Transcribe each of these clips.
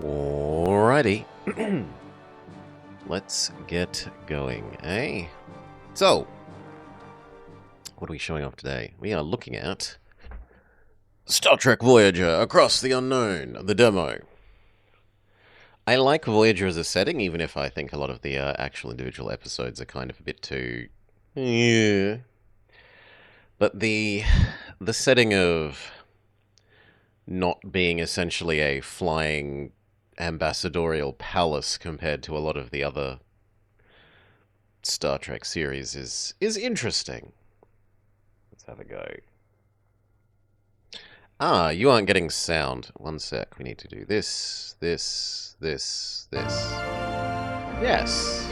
Alrighty. Let's get going, eh? So, what are we showing off today? We are looking at Star Trek Voyager Across the Unknown, the demo. I like Voyager as a setting, even if I think a lot of the actual individual episodes are kind of a bit too... yeah. But the setting of not being essentially a flying ambassadorial palace compared to a lot of the other Star Trek series is interesting. Let's have a go. Ah, you aren't getting sound. One sec. We need to do this, this, this, this. Yes.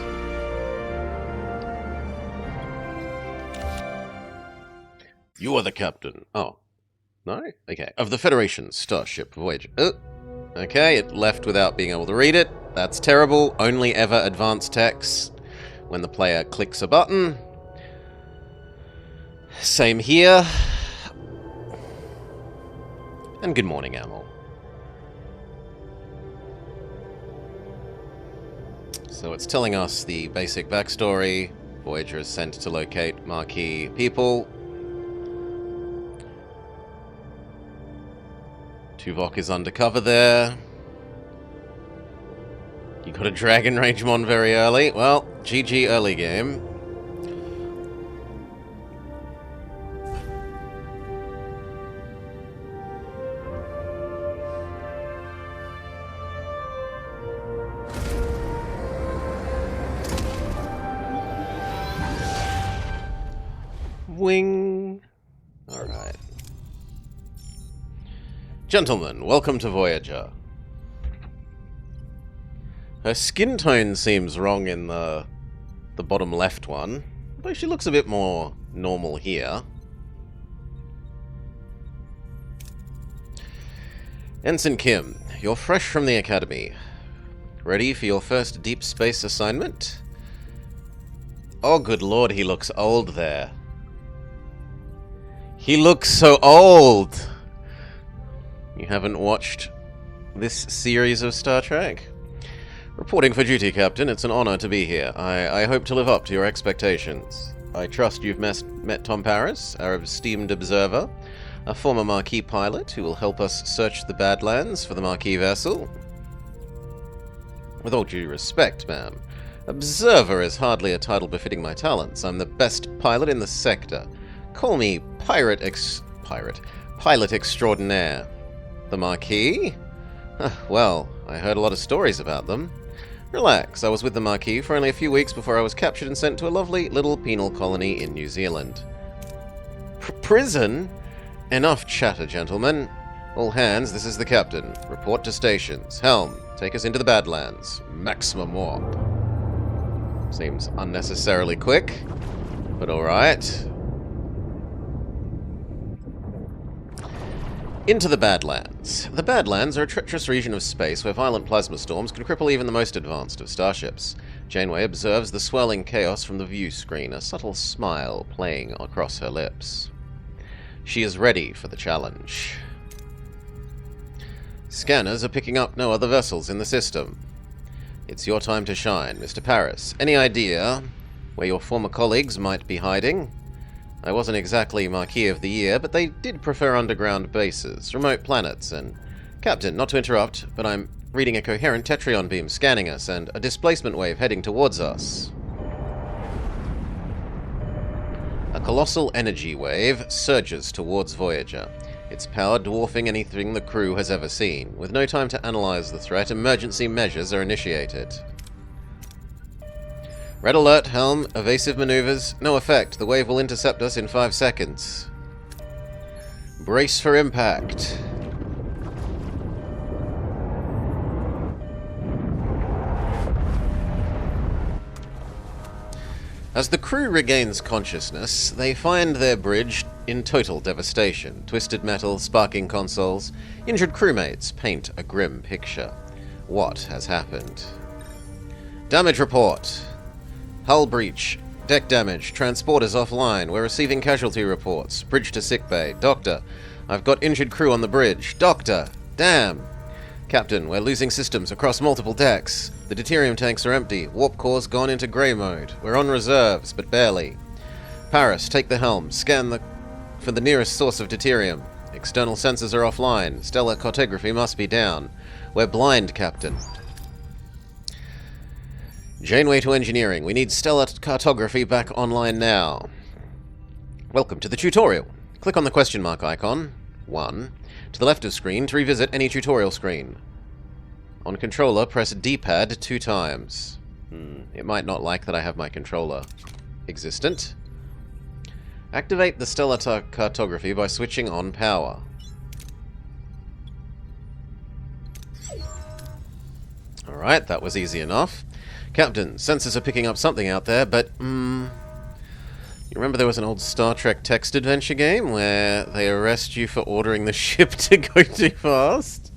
You are the captain. Oh. No? Okay. Of the Federation's Starship Voyager. Okay, it left without being able to read it. That's terrible. Only ever advanced text when the player clicks a button. Same here. And good morning, Amel. So it's telling us the basic backstory. Voyager is sent to locate marquee people. Tuvok is undercover there. You got a Dragon Rangemon very early. Well, GG early game. Wing. Alright. Gentlemen, welcome to Voyager. Her skin tone seems wrong in the bottom left one, but she looks a bit more normal here. Ensign Kim, you're fresh from the academy. Ready for your first deep space assignment? Oh, good lord, he looks old there. He looks so old! You haven't watched this series of Star Trek? Reporting for duty, Captain. It's an honor to be here. I hope to live up to your expectations. I trust you've met Tom Paris, our esteemed observer, a former Marquis pilot who will help us search the Badlands for the Marquis vessel. With all due respect, ma'am, observer is hardly a title befitting my talents. I'm the best pilot in the sector. Call me pilot extraordinaire. The Marquis? Well, I heard a lot of stories about them. Relax, I was with the Marquis for only a few weeks before I was captured and sent to a lovely little penal colony in New Zealand. Prison? Enough chatter, gentlemen. All hands, this is the captain. Report to stations. Helm, take us into the Badlands. Maximum warp. Seems unnecessarily quick, but alright. Into the Badlands. The Badlands are a treacherous region of space where violent plasma storms can cripple even the most advanced of starships. Janeway observes the swirling chaos from the view screen, a subtle smile playing across her lips. She is ready for the challenge. Scanners are picking up no other vessels in the system. It's your time to shine, Mr. Paris. Any idea where your former colleagues might be hiding? I wasn't exactly Marquis of the Year, but they did prefer underground bases, remote planets, and... Captain, not to interrupt, but I'm reading a coherent Tetrion beam scanning us, and a displacement wave heading towards us. A colossal energy wave surges towards Voyager, its power dwarfing anything the crew has ever seen. With no time to analyze the threat, emergency measures are initiated. Red alert, helm, evasive maneuvers. No effect. The wave will intercept us in 5 seconds. Brace for impact. As the crew regains consciousness, they find their bridge in total devastation. Twisted metal, sparking consoles, injured crewmates paint a grim picture. What has happened? Damage report. Hull breach. Deck damage. Transporters offline. We're receiving casualty reports. Bridge to sickbay. Doctor, I've got injured crew on the bridge. Doctor! Damn! Captain, we're losing systems across multiple decks. The deuterium tanks are empty. Warp core's gone into grey mode. We're on reserves, but barely. Paris, take the helm. Scan for the nearest source of deuterium. External sensors are offline. Stellar cartography must be down. We're blind, Captain. Janeway to engineering. We need stellar cartography back online now. Welcome to the tutorial. Click on the question mark icon. 1. To the left of screen to revisit any tutorial screen. On controller, press D-pad 2 times. It might not like that I have my controller existent. Activate the stellar cartography by switching on power. Alright, that was easy enough. Captain, sensors are picking up something out there, but, you remember there was an old Star Trek text adventure game where they arrest you for ordering the ship to go too fast?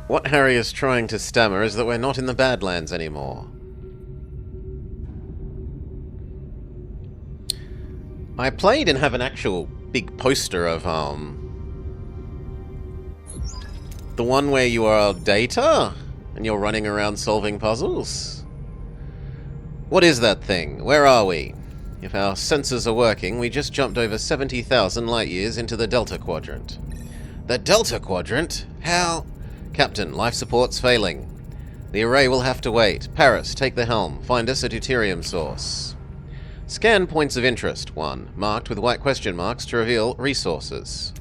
What Harry is trying to stammer is that we're not in the Badlands anymore. I played and have an actual big poster of, the one where you are Data and you're running around solving puzzles. What is that thing? Where are we? If our sensors are working, we just jumped over 70,000 light-years into the Delta Quadrant. The Delta Quadrant? How? Captain, life support's failing. The array will have to wait. Paris, take the helm. Find us a deuterium source. Scan points of interest. 1. Marked with white question marks to reveal resources.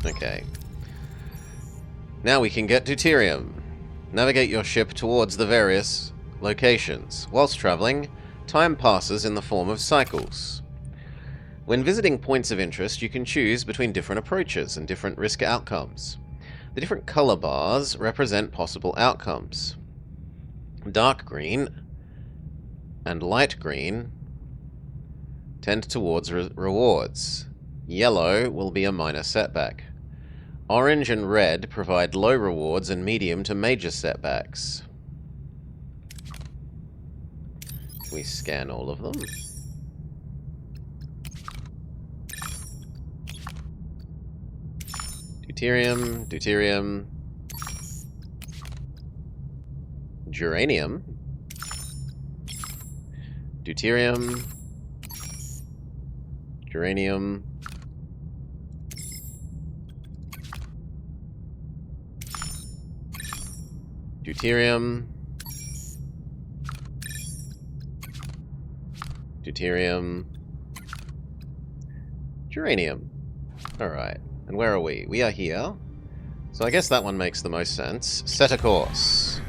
Okay. Now we can get deuterium. Navigate your ship towards the various locations. Whilst traveling, time passes in the form of cycles. When visiting points of interest, you can choose between different approaches and different risk outcomes. The different color bars represent possible outcomes. Dark green and light green tend towards rewards. Yellow will be a minor setback. Orange and red provide low rewards and medium to major setbacks. Can we scan all of them? Deuterium, deuterium, geranium, deuterium, geranium, deuterium, deuterium, geranium. Alright. And where are we? We are here. So I guess that one makes the most sense. Set a course.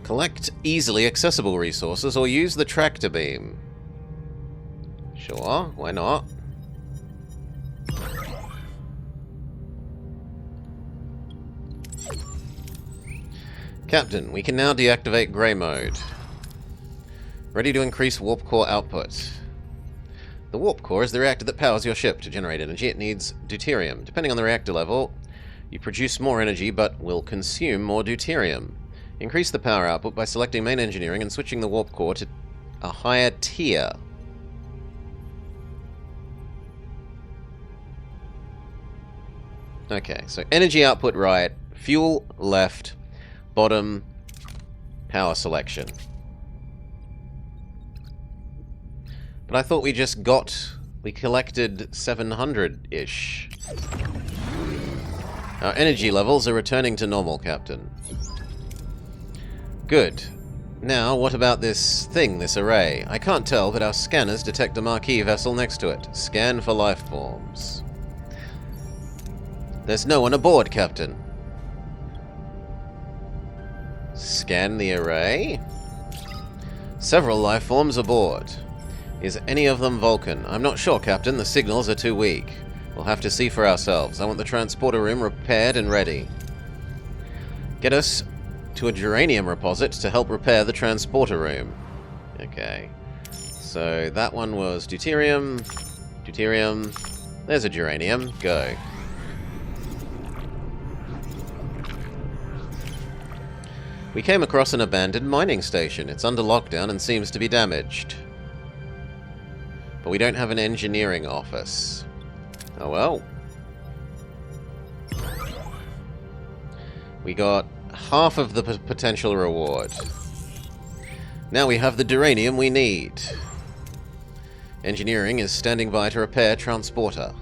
Collect easily accessible resources or use the tractor beam. Sure, why not? Captain, we can now deactivate grey mode. Ready to increase warp core output. The warp core is the reactor that powers your ship. To generate energy, it needs deuterium. Depending on the reactor level, you produce more energy but will consume more deuterium. Increase the power output by selecting main engineering and switching the warp core to a higher tier. Okay, so energy output right, fuel left, bottom, power selection. But I thought we just we collected 700-ish. Our energy levels are returning to normal, Captain. Good. Now, what about this thing, this array? I can't tell, but our scanners detect a marquee vessel next to it. Scan for life forms. There's no one aboard, Captain. Scan the array. Several life forms aboard. Is any of them Vulcan? I'm not sure, Captain. The signals are too weak. We'll have to see for ourselves. I want the transporter room repaired and ready. Get us to a geranium reposit to help repair the transporter room. Okay. So that one was deuterium. Deuterium. There's a geranium. Go. We came across an abandoned mining station. It's under lockdown and seems to be damaged. But we don't have an engineering office. Oh well. We got half of the potential reward. Now we have the duranium we need. Engineering is standing by to repair transporter.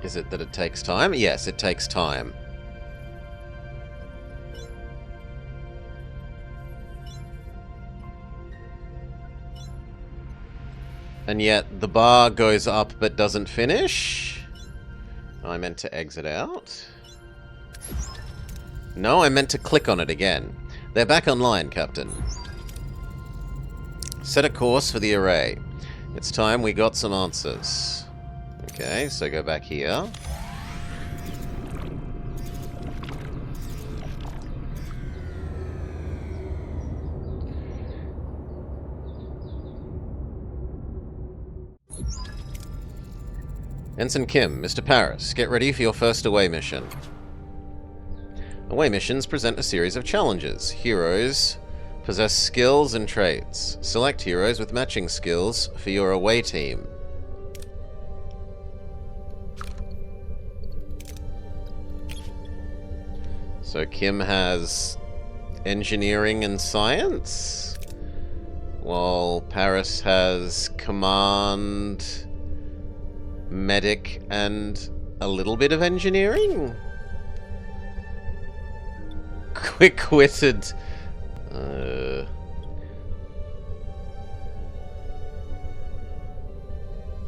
Is it that it takes time? Yes, it takes time. And yet the bar goes up but doesn't finish? I meant to exit out. No, I meant to click on it again. They're back online, Captain. Set a course for the array. It's time we got some answers. Okay, so go back here. Ensign Kim, Mr. Paris, get ready for your first away mission. Away missions present a series of challenges. Heroes possess skills and traits. Select heroes with matching skills for your away team. So Kim has engineering and science, while Paris has command, medic, and a little bit of engineering? Quick-witted.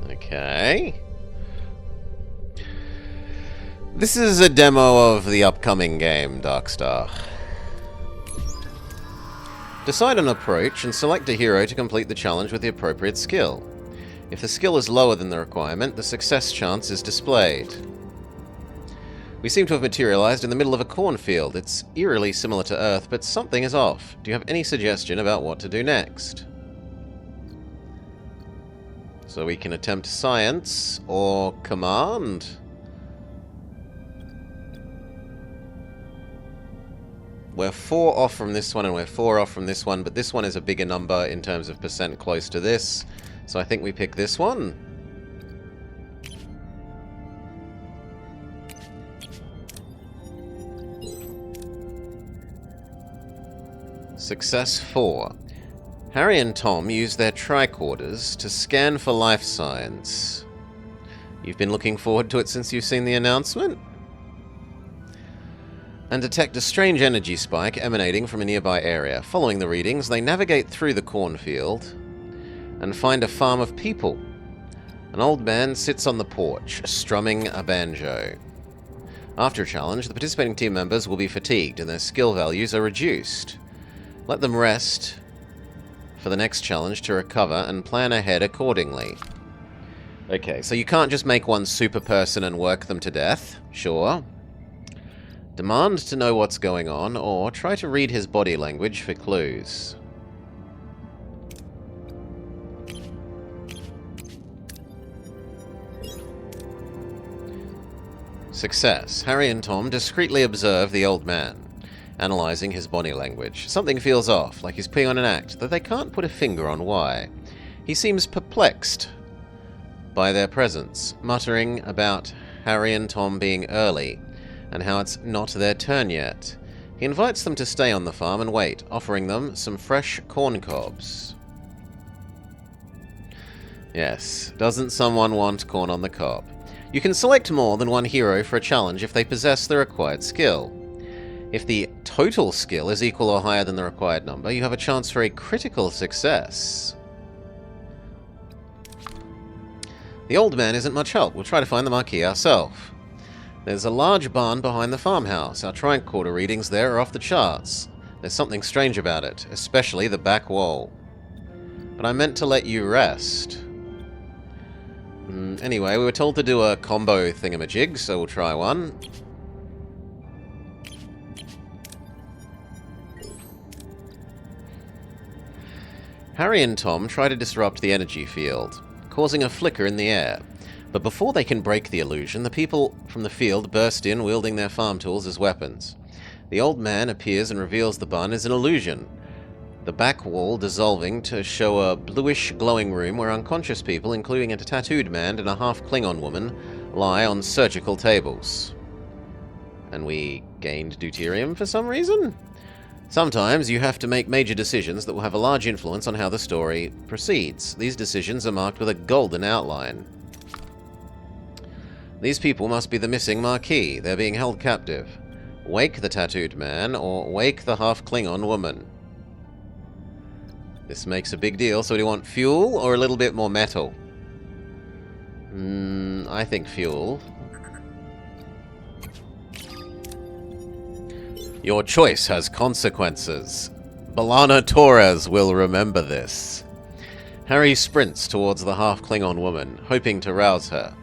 Okay. This is a demo of the upcoming game, Darkstar. Decide an approach and select a hero to complete the challenge with the appropriate skill. If the skill is lower than the requirement, the success chance is displayed. We seem to have materialized in the middle of a cornfield. It's eerily similar to Earth, but something is off. Do you have any suggestion about what to do next? So we can attempt science or command. We're 4 off from this one and we're 4 off from this one, but this one is a bigger number in terms of percent close to this. So I think we pick this one. Success 4. Harry and Tom use their tricorders to scan for life signs. You've been looking forward to it since you've seen the announcement? And detect a strange energy spike emanating from a nearby area. Following the readings, they navigate through the cornfield and find a farm of people. An old man sits on the porch, strumming a banjo. After a challenge, the participating team members will be fatigued and their skill values are reduced. Let them rest for the next challenge to recover and plan ahead accordingly. Okay, so you can't just make one super person and work them to death. Sure. Demand to know what's going on, or try to read his body language for clues. Success. Harry and Tom discreetly observe the old man, analyzing his body language. Something feels off, like he's putting on an act, though they can't put a finger on why. He seems perplexed by their presence, muttering about Harry and Tom being early, and how it's not their turn yet. He invites them to stay on the farm and wait, offering them some fresh corn cobs. Yes, doesn't someone want corn on the cob? You can select more than one hero for a challenge if they possess the required skill. If the total skill is equal or higher than the required number, you have a chance for a critical success. The old man isn't much help. We'll try to find the marquee ourselves. There's a large barn behind the farmhouse. Our tricorder readings there are off the charts. There's something strange about it, especially the back wall. But I meant to let you rest. Anyway, we were told to do a combo thingamajig, so we'll try one. Harry and Tom try to disrupt the energy field, causing a flicker in the air. But before they can break the illusion, the people from the field burst in, wielding their farm tools as weapons. The old man appears and reveals the bun is an illusion, the back wall dissolving to show a bluish glowing room where unconscious people, including a tattooed man and a half-Klingon woman, lie on surgical tables. And we gained deuterium for some reason? Sometimes you have to make major decisions that will have a large influence on how the story proceeds. These decisions are marked with a golden outline. These people must be the missing Marquis. They're being held captive. Wake the tattooed man, or wake the half-Klingon woman. This makes a big deal, so do you want fuel or a little bit more metal? I think fuel. Your choice has consequences. B'Elanna Torres will remember this. Harry sprints towards the half-Klingon woman, hoping to rouse her.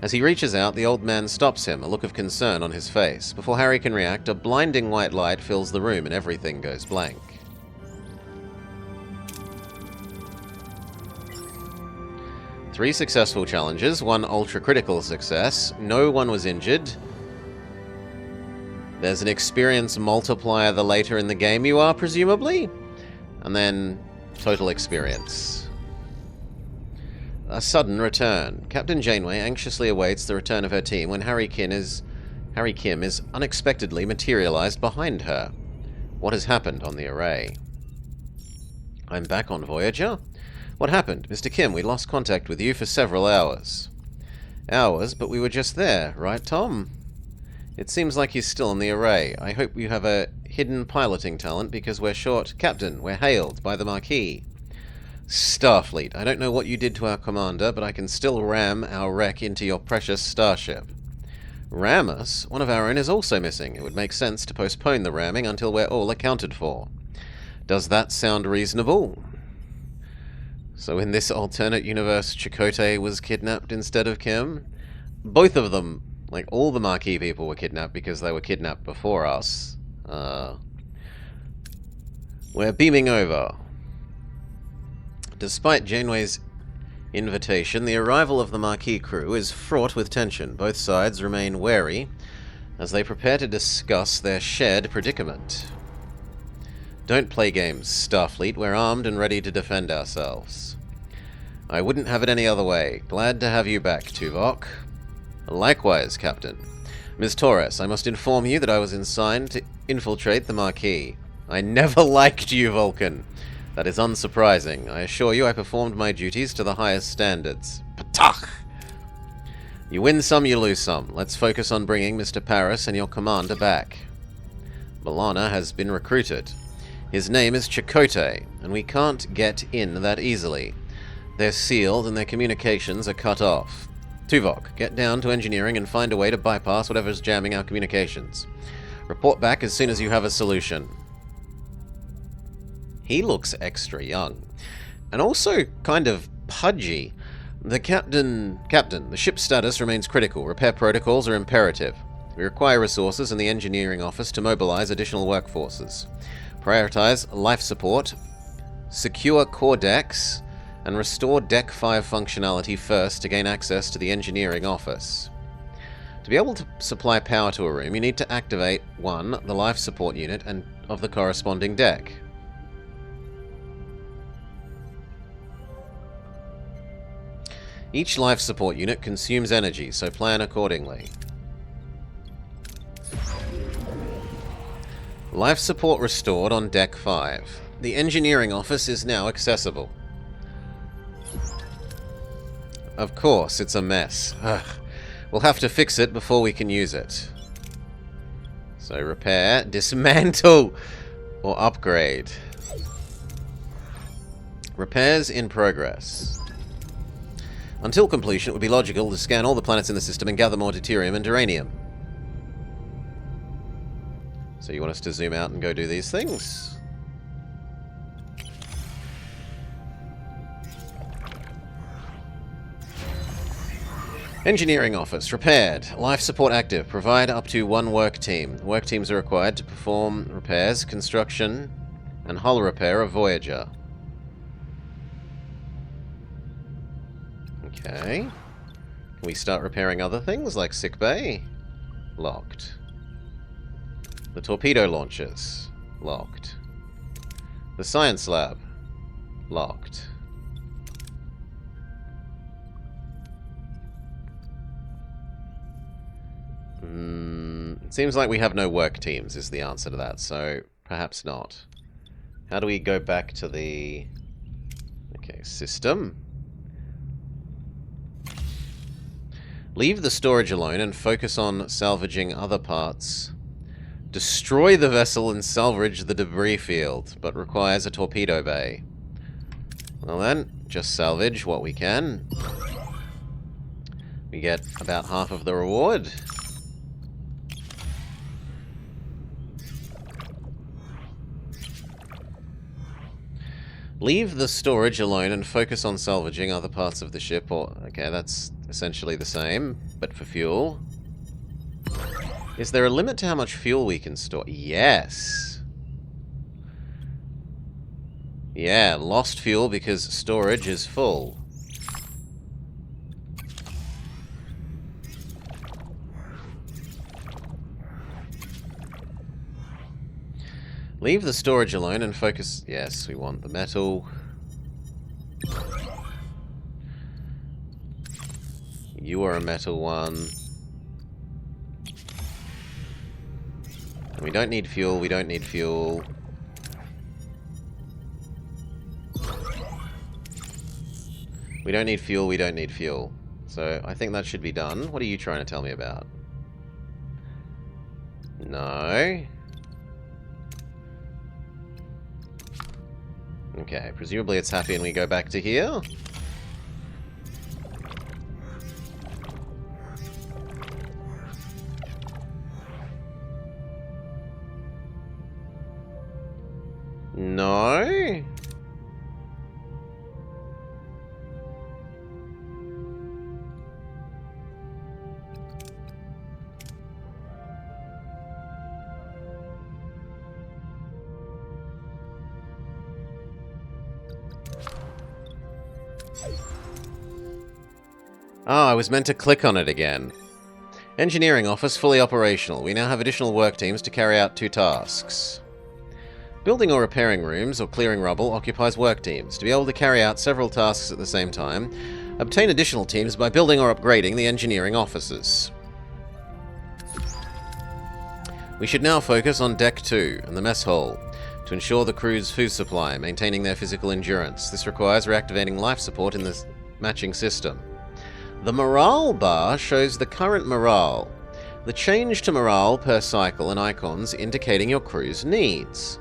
As he reaches out, the old man stops him, a look of concern on his face. Before Harry can react, a blinding white light fills the room and everything goes blank. Three successful challenges, one ultra-critical success. No one was injured. There's an experience multiplier the later in the game you are, presumably. And then total experience. A sudden return. Captain Janeway anxiously awaits the return of her team when Harry Kim is unexpectedly materialized behind her. What has happened on the array? I'm back on Voyager? What happened? Mr. Kim, we lost contact with you for several hours. Hours? But we were just there, right, Tom? It seems like he's still in the array. I hope you have a hidden piloting talent, because we're short. Captain, we're hailed by the Marquis. Starfleet, I don't know what you did to our commander, but I can still ram our wreck into your precious starship. Ram us? One of our own is also missing. It would make sense to postpone the ramming until we're all accounted for. Does that sound reasonable? So in this alternate universe, Chakotay was kidnapped instead of Kim? Both of them, like all the Marquis people, were kidnapped because they were kidnapped before us. We're beaming over. Despite Janeway's invitation, the arrival of the Marquis crew is fraught with tension. Both sides remain wary as they prepare to discuss their shared predicament. Don't play games, Starfleet. We're armed and ready to defend ourselves. I wouldn't have it any other way. Glad to have you back, Tuvok. Likewise, Captain. Ms. Torres, I must inform you that I was assigned to infiltrate the Marquis. I never liked you, Vulcan. That is unsurprising. I assure you I performed my duties to the highest standards. Patach! You win some, you lose some. Let's focus on bringing Mr. Paris and your commander back. B'Elanna has been recruited. His name is Chakotay, and we can't get in that easily. They're sealed and their communications are cut off. Tuvok, get down to engineering and find a way to bypass whatever's jamming our communications. Report back as soon as you have a solution. He looks extra young. And also kind of pudgy. The Captain, the ship's status remains critical. Repair protocols are imperative. We require resources in the engineering office to mobilize additional workforces. Prioritize life support, secure core decks, and restore Deck 5 functionality first to gain access to the engineering office. To be able to supply power to a room, you need to activate 1. The life support unit and of the corresponding deck. Each life support unit consumes energy, so plan accordingly. Life support restored on Deck 5. The engineering office is now accessible. Of course, it's a mess. Ugh. We'll have to fix it before we can use it. So repair, dismantle, or upgrade. Repairs in progress. Until completion, it would be logical to scan all the planets in the system and gather more deuterium and uranium. So you want us to zoom out and go do these things? Engineering office. Repaired. Life support active. Provide up to 1 work team. Work teams are required to perform repairs, construction, and hull repair of Voyager. Okay. Can we start repairing other things like sickbay? Locked. The torpedo launchers. Locked. The science lab. Locked. It seems like we have no work teams is the answer to that, so perhaps not. How do we go back to the... Okay, system. Leave the storage alone and focus on salvaging other parts. Destroy the vessel and salvage the debris field, but requires a torpedo bay. Well then, just salvage what we can. We get about half of the reward. Leave the storage alone and focus on salvaging other parts of the ship, or... Okay, that's essentially the same, but for fuel. Is there a limit to how much fuel we can store? Yes! Yeah, lost fuel because storage is full. Leave the storage alone and focus... Yes, we want the metal. You are a metal one. And we don't need fuel, we don't need fuel. We don't need fuel, we don't need fuel. So, I think that should be done. What are you trying to tell me about? No. Okay, presumably it's happy and we go back to here. No? Ah, I was meant to click on it again. Engineering office fully operational. We now have additional work teams to carry out 2 tasks. Building or repairing rooms or clearing rubble occupies work teams. To be able to carry out several tasks at the same time, obtain additional teams by building or upgrading the engineering offices. We should now focus on Deck 2 and the mess hall to ensure the crew's food supply, maintaining their physical endurance. This requires reactivating life support in the matching system. The morale bar shows the current morale. The change to morale per cycle and icons indicating your crew's needs.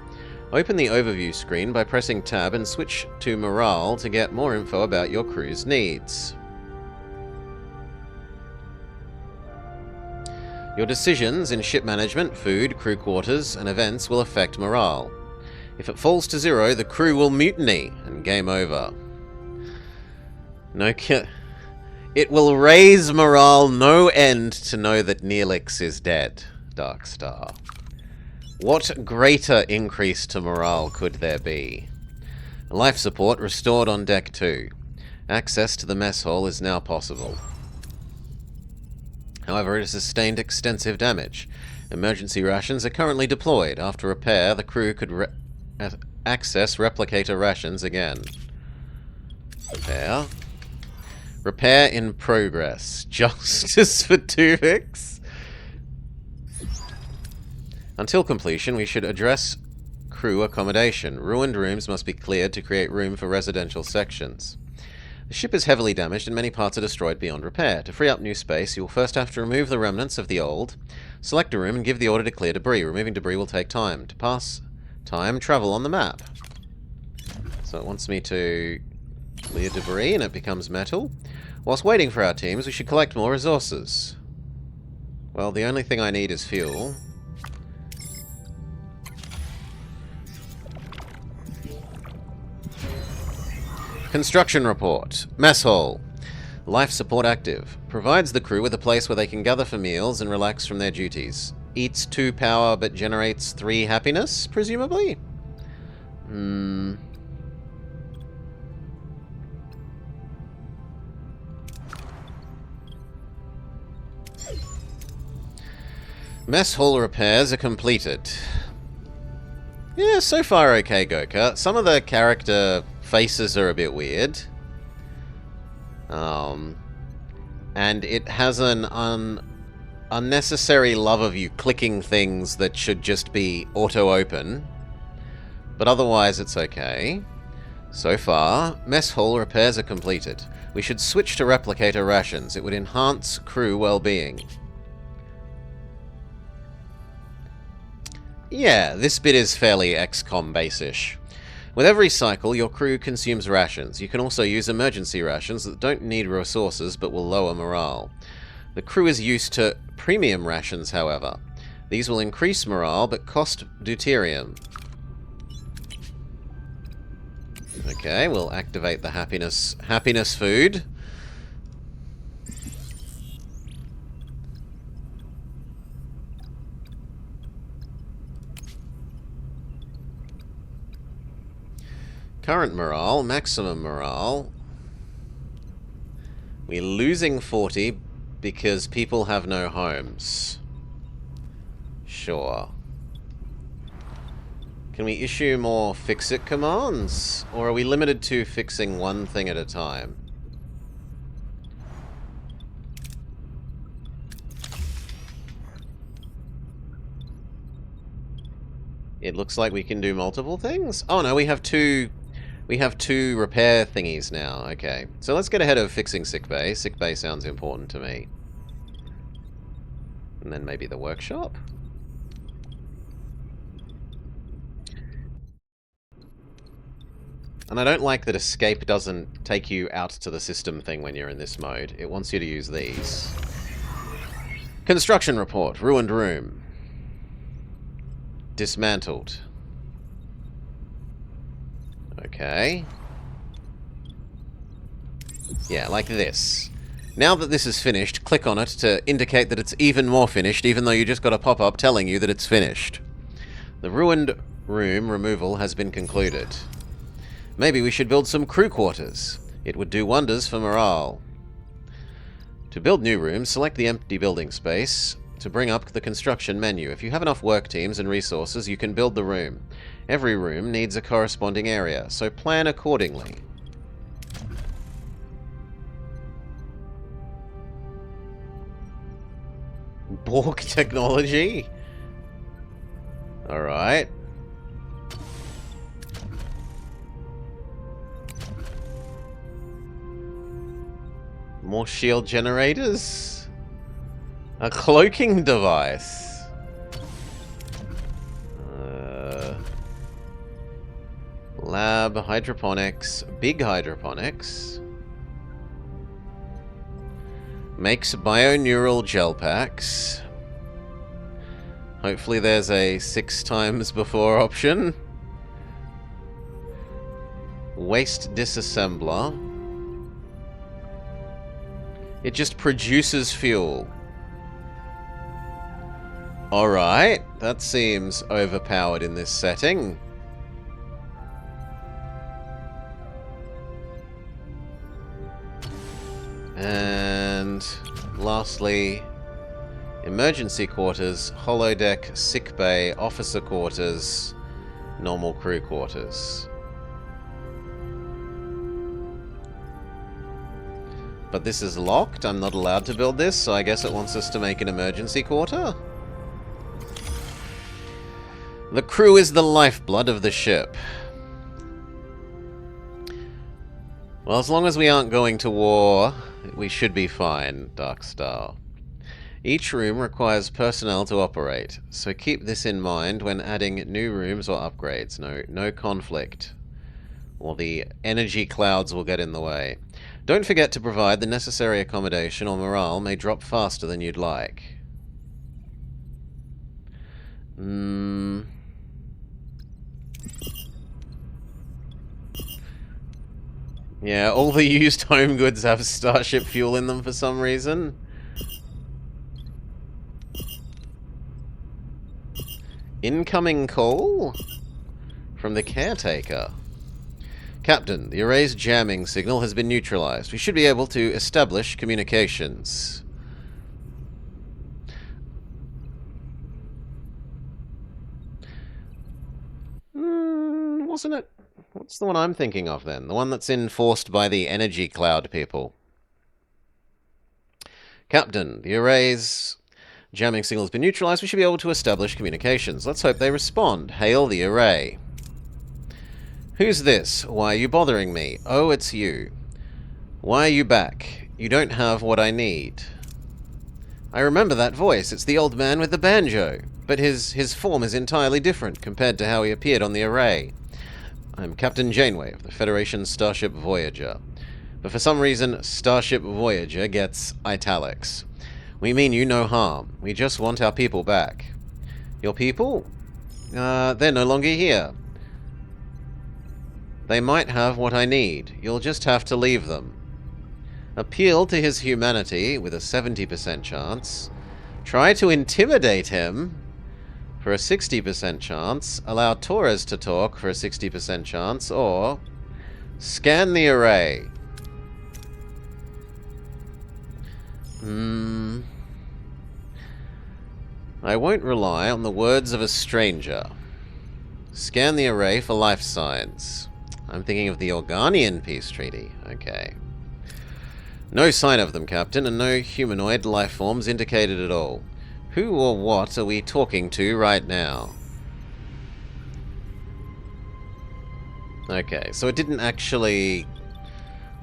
Open the overview screen by pressing tab and switch to morale to get more info about your crew's needs. Your decisions in ship management, food, crew quarters, and events will affect morale. If it falls to 0, the crew will mutiny, and game over. It will raise morale no end to know that Neelix is dead, Darkstar. What greater increase to morale could there be? Life support restored on Deck 2. Access to the mess hall is now possible. However, it has sustained extensive damage. Emergency rations are currently deployed. After repair, the crew could access replicator rations again. Repair. Repair in progress. Justice for Tuvix. Until completion, we should address crew accommodation. Ruined rooms must be cleared to create room for residential sections. The ship is heavily damaged and many parts are destroyed beyond repair. To free up new space, you will first have to remove the remnants of the old, select a room and give the order to clear debris. Removing debris will take time. To pass time, travel on the map. So it wants me to clear debris and it becomes metal. Whilst waiting for our teams, we should collect more resources. Well, the only thing I need is fuel. Construction report. Mess hall. Life support active. Provides the crew with a place where they can gather for meals and relax from their duties. Eats 2 power but generates 3 happiness, presumably? Mess hall repairs are completed. Yeah, so far okay, Goka. Some of the character faces are a bit weird. And it has an unnecessary love of you clicking things that should just be auto-open. But otherwise it's okay. So far, mess hall repairs are completed. We should switch to replicator rations. It would enhance crew well-being. Yeah, this bit is fairly XCOM base-ish. With every cycle, your crew consumes rations. You can also use emergency rations that don't need resources but will lower morale. The crew is used to premium rations, however. These will increase morale but cost deuterium. Okay, we'll activate the happiness food. Current morale, maximum morale. We're losing 40 because people have no homes. Sure. Can we issue more fix-it commands? Or are we limited to fixing one thing at a time? It looks like we can do multiple things? Oh no, we have two repair thingies now. Okay. So let's get ahead of fixing sickbay. Sickbay sounds important to me. And then maybe the workshop? And I don't like that escape doesn't take you out to the system thing when you're in this mode. It wants you to use these. Construction report. Ruined room. Dismantled. Okay. Yeah, like this. Now that this is finished, click on it to indicate that it's even more finished, even though you just got a pop-up telling you that it's finished. The ruined room removal has been concluded. Maybe we should build some crew quarters. It would do wonders for morale. To build new rooms, select the empty building space to bring up the construction menu. If you have enough work teams and resources, you can build the room. Every room needs a corresponding area, so plan accordingly. Borg technology? Alright. More shield generators? A cloaking device? Lab, hydroponics, big hydroponics. Makes bioneural gel packs. Hopefully there's a 6 times before option. Waste disassembler. It just produces fuel. Alright, that seems overpowered in this setting. And lastly, emergency quarters, holodeck, sickbay, officer quarters, normal crew quarters. But this is locked. I'm not allowed to build this, so I guess it wants us to make an emergency quarter. The crew is the lifeblood of the ship. Well, as long as we aren't going to war, we should be fine, Darkstar. Each room requires personnel to operate, so keep this in mind when adding new rooms or upgrades. No conflict, or the energy clouds will get in the way. Don't forget to provide the necessary accommodation, or morale may drop faster than you'd like. Yeah, all the used home goods have Starship fuel in them for some reason. Incoming call? From the caretaker. Captain, the array's jamming signal has been neutralized. We should be able to establish communications. wasn't it? What's the one I'm thinking of then? The one that's enforced by the energy cloud people. Captain, the array's jamming signal's been neutralized. We should be able to establish communications. Let's hope they respond. Hail the array. Who's this? Why are you bothering me? Oh, it's you. Why are you back? You don't have what I need. I remember that voice. It's the old man with the banjo. But his form is entirely different compared to how he appeared on the array. I'm Captain Janeway of the Federation Starship Voyager. But for some reason, Starship Voyager gets italics. We mean you no harm. We just want our people back. Your people? They're no longer here. They might have what I need. You'll just have to leave them. Appeal to his humanity with a 70% chance. Try to intimidate him for a 60% chance. Allow Torres to talk for a 60% chance. Or scan the array. I won't rely on the words of a stranger. Scan the array for life signs. I'm thinking of the Organian peace treaty. Okay. No sign of them, Captain, and no humanoid life forms indicated at all. Who or what are we talking to right now? Okay, so it didn't actually...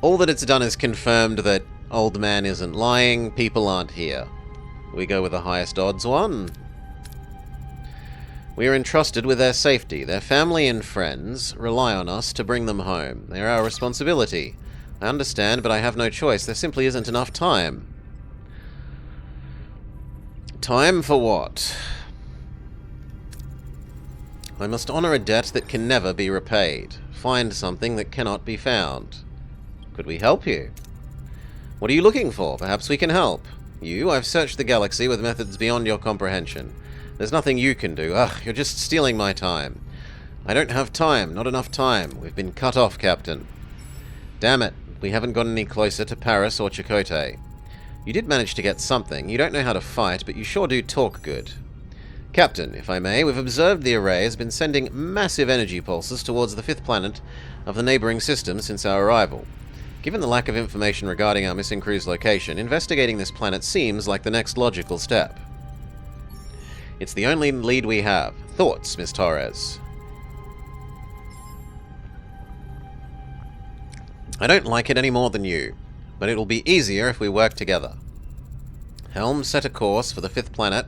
All that it's done is confirmed that old man isn't lying, people aren't here. We go with the highest odds one. We are entrusted with their safety. Their family and friends rely on us to bring them home. They are our responsibility. I understand, but I have no choice. There simply isn't enough time. Time for what? I must honor a debt that can never be repaid. Find something that cannot be found. Could we help you? What are you looking for? Perhaps we can help. You? I've searched the galaxy with methods beyond your comprehension. There's nothing you can do. Ugh, you're just stealing my time. I don't have time. Not enough time. We've been cut off, Captain. Damn it. We haven't got any closer to Paris or Chakotay. You did manage to get something. You don't know how to fight, but you sure do talk good. Captain, if I may, we've observed the array has been sending massive energy pulses towards the fifth planet of the neighboring system since our arrival. Given the lack of information regarding our missing crew's location, investigating this planet seems like the next logical step. It's the only lead we have. Thoughts, Miss Torres? I don't like it any more than you, but it'll be easier if we work together. Helm set a course for the fifth planet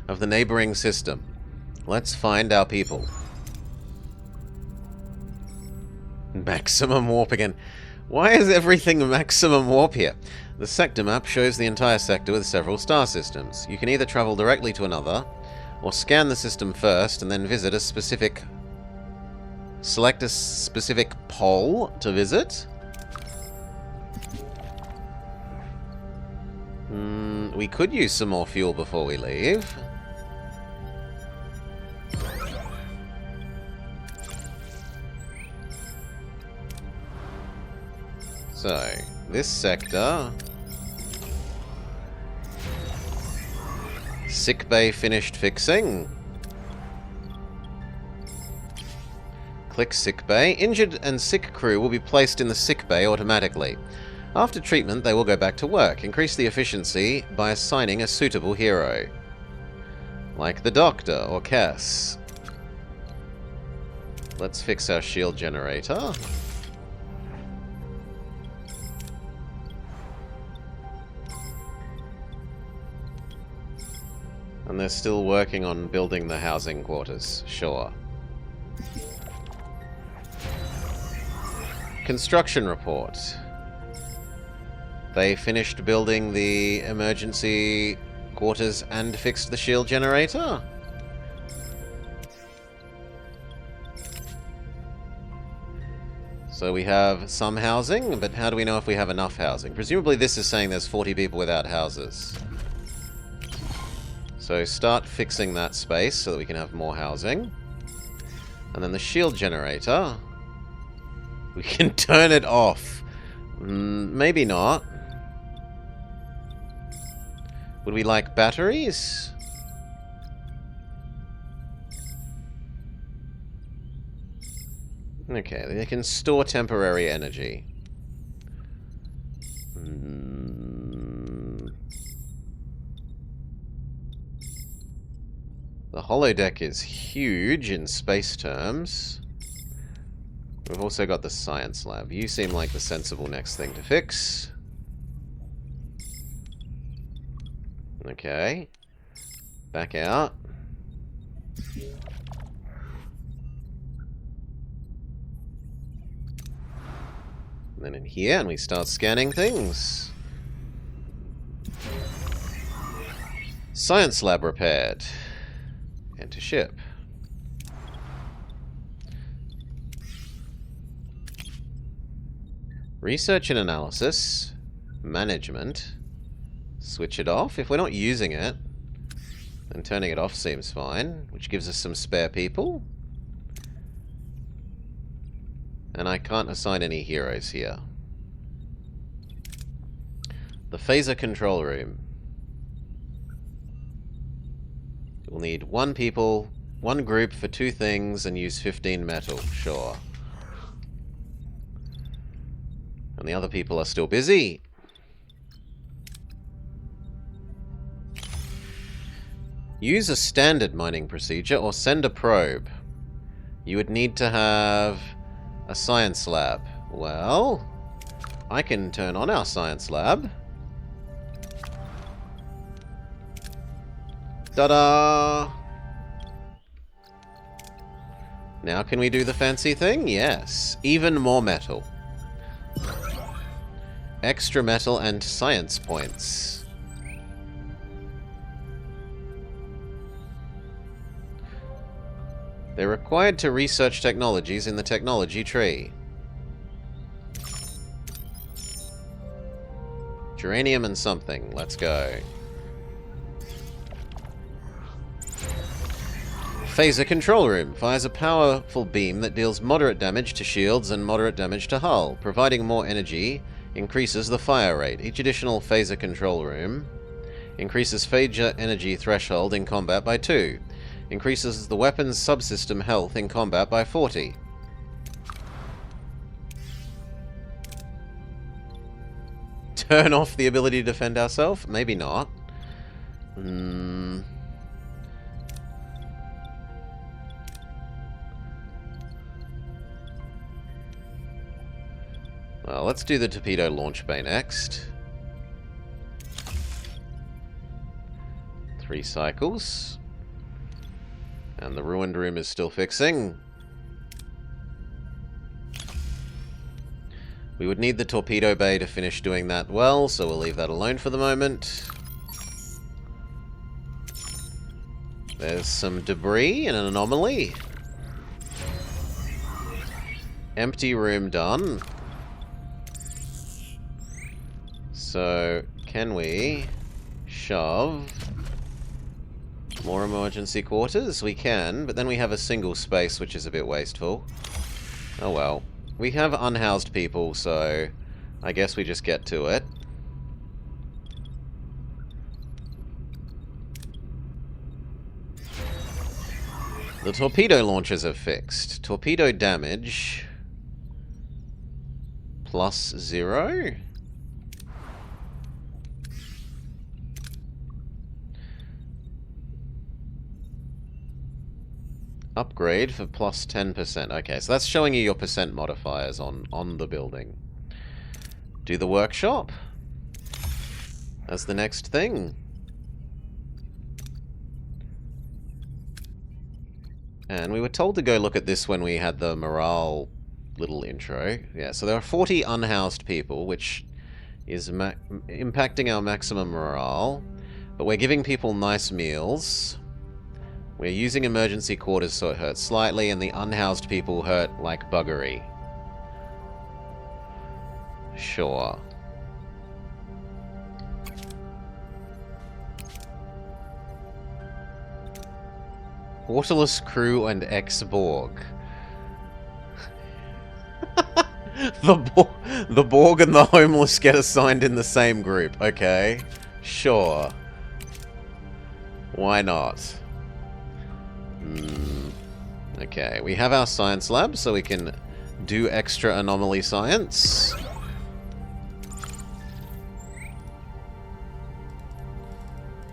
of the neighboring system. Let's find our people. Maximum warp again. Why is everything maximum warp here? The sector map shows the entire sector with several star systems. You can either travel directly to another, or scan the system first and then visit a specific... Select a specific pole to visit. We could use some more fuel before we leave. So, this sector... Sickbay finished fixing. Click Sickbay. Injured and sick crew will be placed in the sickbay automatically. After treatment, they will go back to work. Increase the efficiency by assigning a suitable hero. Like the Doctor or Cass. Let's fix our shield generator. And they're still working on building the housing quarters. Sure. Construction report. They finished building the emergency quarters and fixed the shield generator? So we have some housing, but how do we know if we have enough housing? Presumably this is saying there's 40 people without houses. So start fixing that space so that we can have more housing. And then the shield generator. We can turn it off. Maybe not. Would we like batteries? Okay, they can store temporary energy. The holodeck is huge in space terms. We've also got the science lab. You seem like the sensible next thing to fix. Okay. Back out. And then in here, and we start scanning things. Science lab repaired. Enter ship. Research and analysis. Management. Switch it off. If we're not using it, then turning it off seems fine, which gives us some spare people. And I can't assign any heroes here. The phaser control room. We'll need one group for 2 things, and use 15 metal. Sure. And the other people are still busy. Use a standard mining procedure or send a probe. You would need to have a science lab. Well, I can turn on our science lab. Ta-da! Now can we do the fancy thing? Yes. Even more metal. Extra metal and science points. They're required to research technologies in the technology tree. Geranium and something. Let's go. Phaser control room. Fires a powerful beam that deals moderate damage to shields and moderate damage to hull. Providing more energy increases the fire rate. Each additional phaser control room increases phaser energy threshold in combat by 2. Increases the weapon's subsystem health in combat by 40. Turn off the ability to defend ourselves? Maybe not. Well, let's do the torpedo launch bay next. 3 cycles. And the ruined room is still fixing. We would need the torpedo bay to finish doing that well, so we'll leave that alone for the moment. There's some debris and an anomaly. Empty room done. So, can we shove more emergency quarters? We can, but then we have a single space, which is a bit wasteful. Oh well. We have unhoused people, so I guess we just get to it. The torpedo launchers are fixed. Torpedo damage +0. Upgrade for +10%. Okay, so that's showing you your percent modifiers on the building. Do the workshop as the next thing. And we were told to go look at this when we had the morale little intro. Yeah, so there are 40 unhoused people, which is impacting our maximum morale. But we're giving people nice meals. We're using emergency quarters so it hurts slightly, and the unhoused people hurt like buggery. Sure. Waterless crew and ex-Borg. The Borg and the homeless get assigned in the same group. Okay. Sure. Why not? Okay, we have our science lab, so we can do extra anomaly science.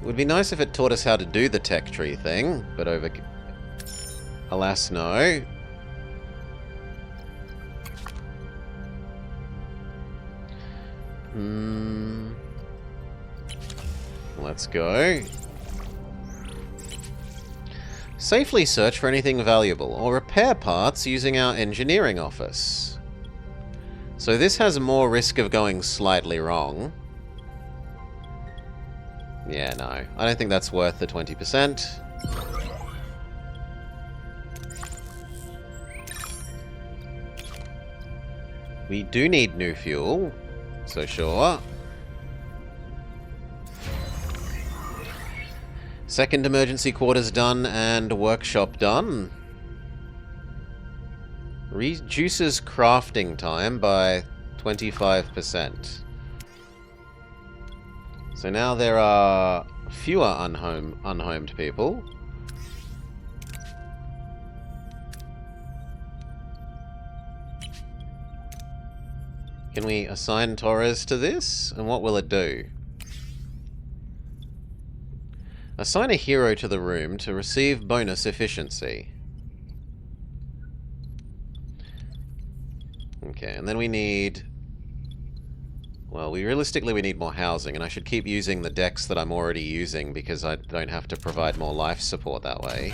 It would be nice if it taught us how to do the tech tree thing, but alas, no. Let's go. Safely search for anything valuable, or repair parts using our engineering office. So this has more risk of going slightly wrong. Yeah, no. I don't think that's worth the 20%. We do need new fuel, so sure. Second emergency quarters done and workshop done. Reduces crafting time by 25%. So now there are fewer unhomed people. Can we assign Torres to this? And what will it do? Assign a hero to the room to receive bonus efficiency. Okay, and then we need... Well, realistically we need more housing, and I should keep using the decks that I'm already using because I don't have to provide more life support that way.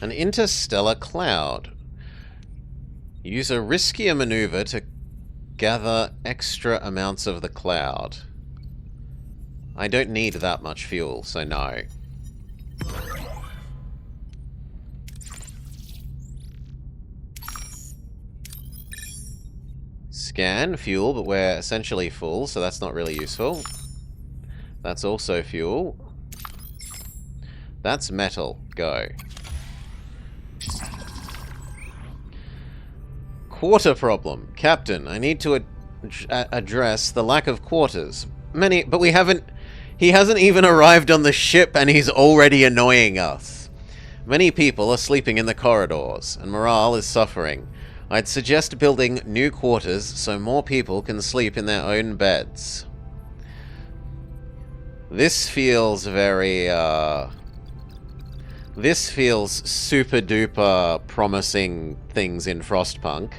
An interstellar cloud. Use a riskier maneuver to gather extra amounts of the cloud. I don't need that much fuel, so no. Scan, fuel, but we're essentially full, so that's not really useful. That's also fuel. That's metal. Go. Quarter problem. Captain, I need to address the lack of quarters. But we haven't... He hasn't even arrived on the ship and he's already annoying us. Many people are sleeping in the corridors, and morale is suffering. I'd suggest building new quarters so more people can sleep in their own beds. This feels very, This feels super duper promising things in Frostpunk.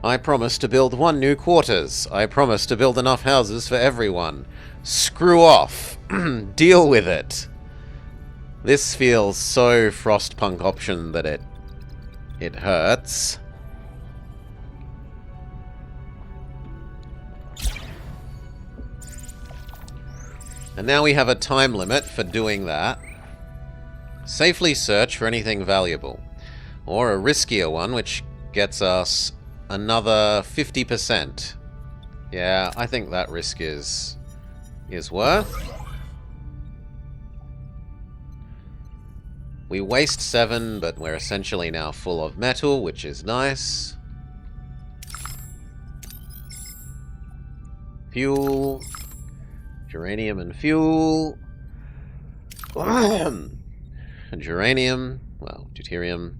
I promise to build 1 new quarters. I promise to build enough houses for everyone. Screw off. Deal with it. This feels so Frostpunk option that it hurts. And now we have a time limit for doing that. Safely search for anything valuable. Or a riskier one, which gets us another 50%. Yeah, I think that risk is worth. We waste 7, but we're essentially now full of metal, which is nice. Fuel. Geranium and fuel. Geranium. Well, deuterium.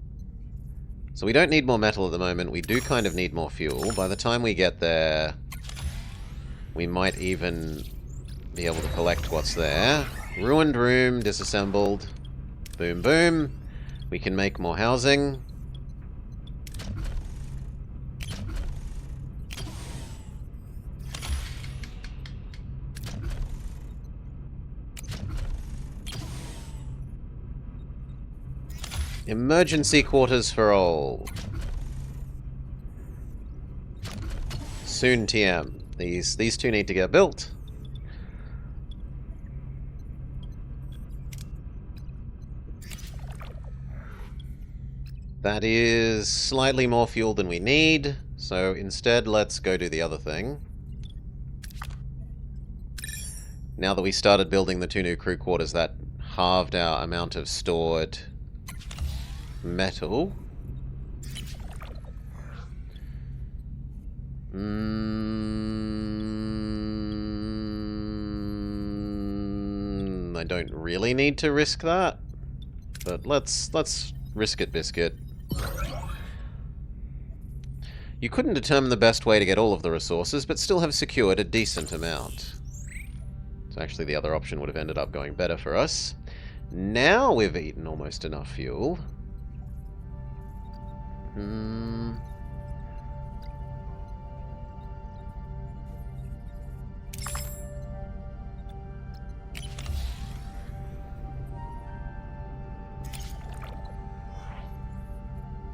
So we don't need more metal at the moment. We do kind of need more fuel. By the time we get there, we might even be able to collect what's there. Ruined room, disassembled. Boom, boom. We can make more housing. Emergency quarters for all. Soon TM. These two need to get built. That is slightly more fuel than we need, so instead let's go do the other thing. Now that we started building the 2 new crew quarters, that halved our amount of stored metal. I don't really need to risk that, but let's risk it, Biscuit. You couldn't determine the best way to get all of the resources, but still have secured a decent amount. So actually the other option would have ended up going better for us. Now we've eaten almost enough fuel.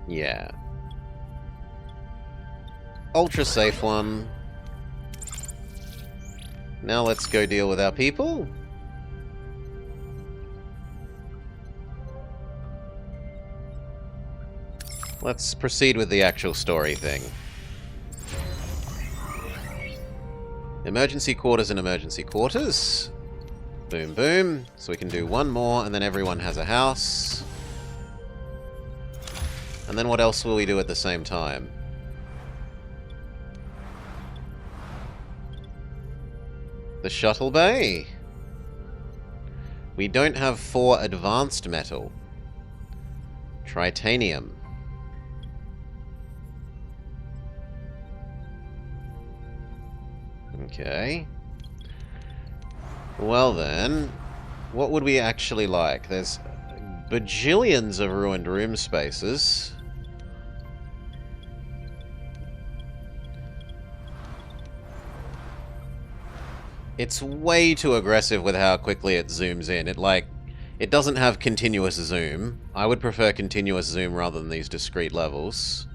Yeah. Ultra safe one. Now let's go deal with our people. Let's proceed with the actual story thing. Emergency quarters and emergency quarters. Boom, boom. So we can do one more, and then everyone has a house. And then what else will we do at the same time? The shuttle bay. We don't have 4 advanced metal. Tritanium. Okay. Well then, what would we actually like? There's bajillions of ruined room spaces. It's way too aggressive with how quickly it zooms in. It doesn't have continuous zoom. I would prefer continuous zoom rather than these discrete levels.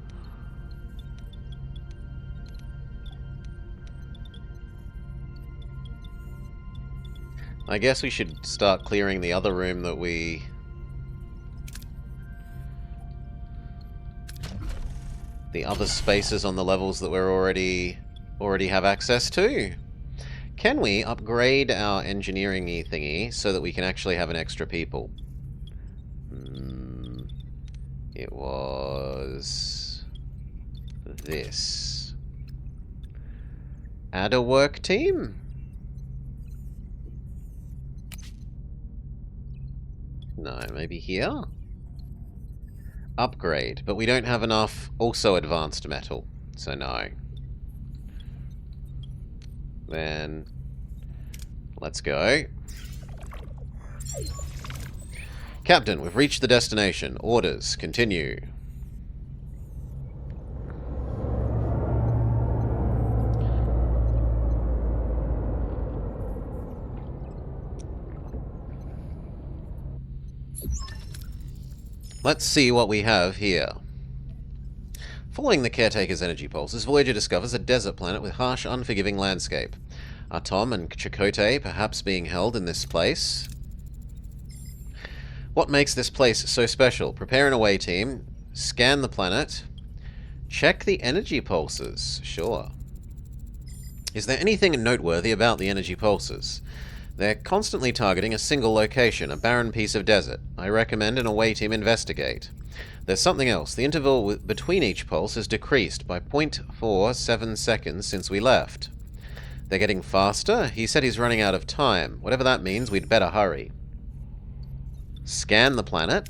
I guess we should start clearing the other room that we... the other spaces on the levels that we're already have access to. Can we upgrade our engineering-y thingy so that we can actually have an extra people? It was... this. Add a work team? No, maybe here? Upgrade, but we don't have enough also advanced metal, so no. Then, let's go. Captain, we've reached the destination. Orders, continue. Let's see what we have here. Following the caretaker's energy pulses, Voyager discovers a desert planet with harsh, unforgiving landscape. Are Tom and Chakotay perhaps being held in this place? What makes this place so special? Prepare an away team, scan the planet, check the energy pulses. Sure. Is there anything noteworthy about the energy pulses? They're constantly targeting a single location, a barren piece of desert. I recommend an away team investigate. There's something else. The interval between each pulse has decreased by 0.47 seconds since we left. They're getting faster? He said he's running out of time. Whatever that means, we'd better hurry. Scan the planet.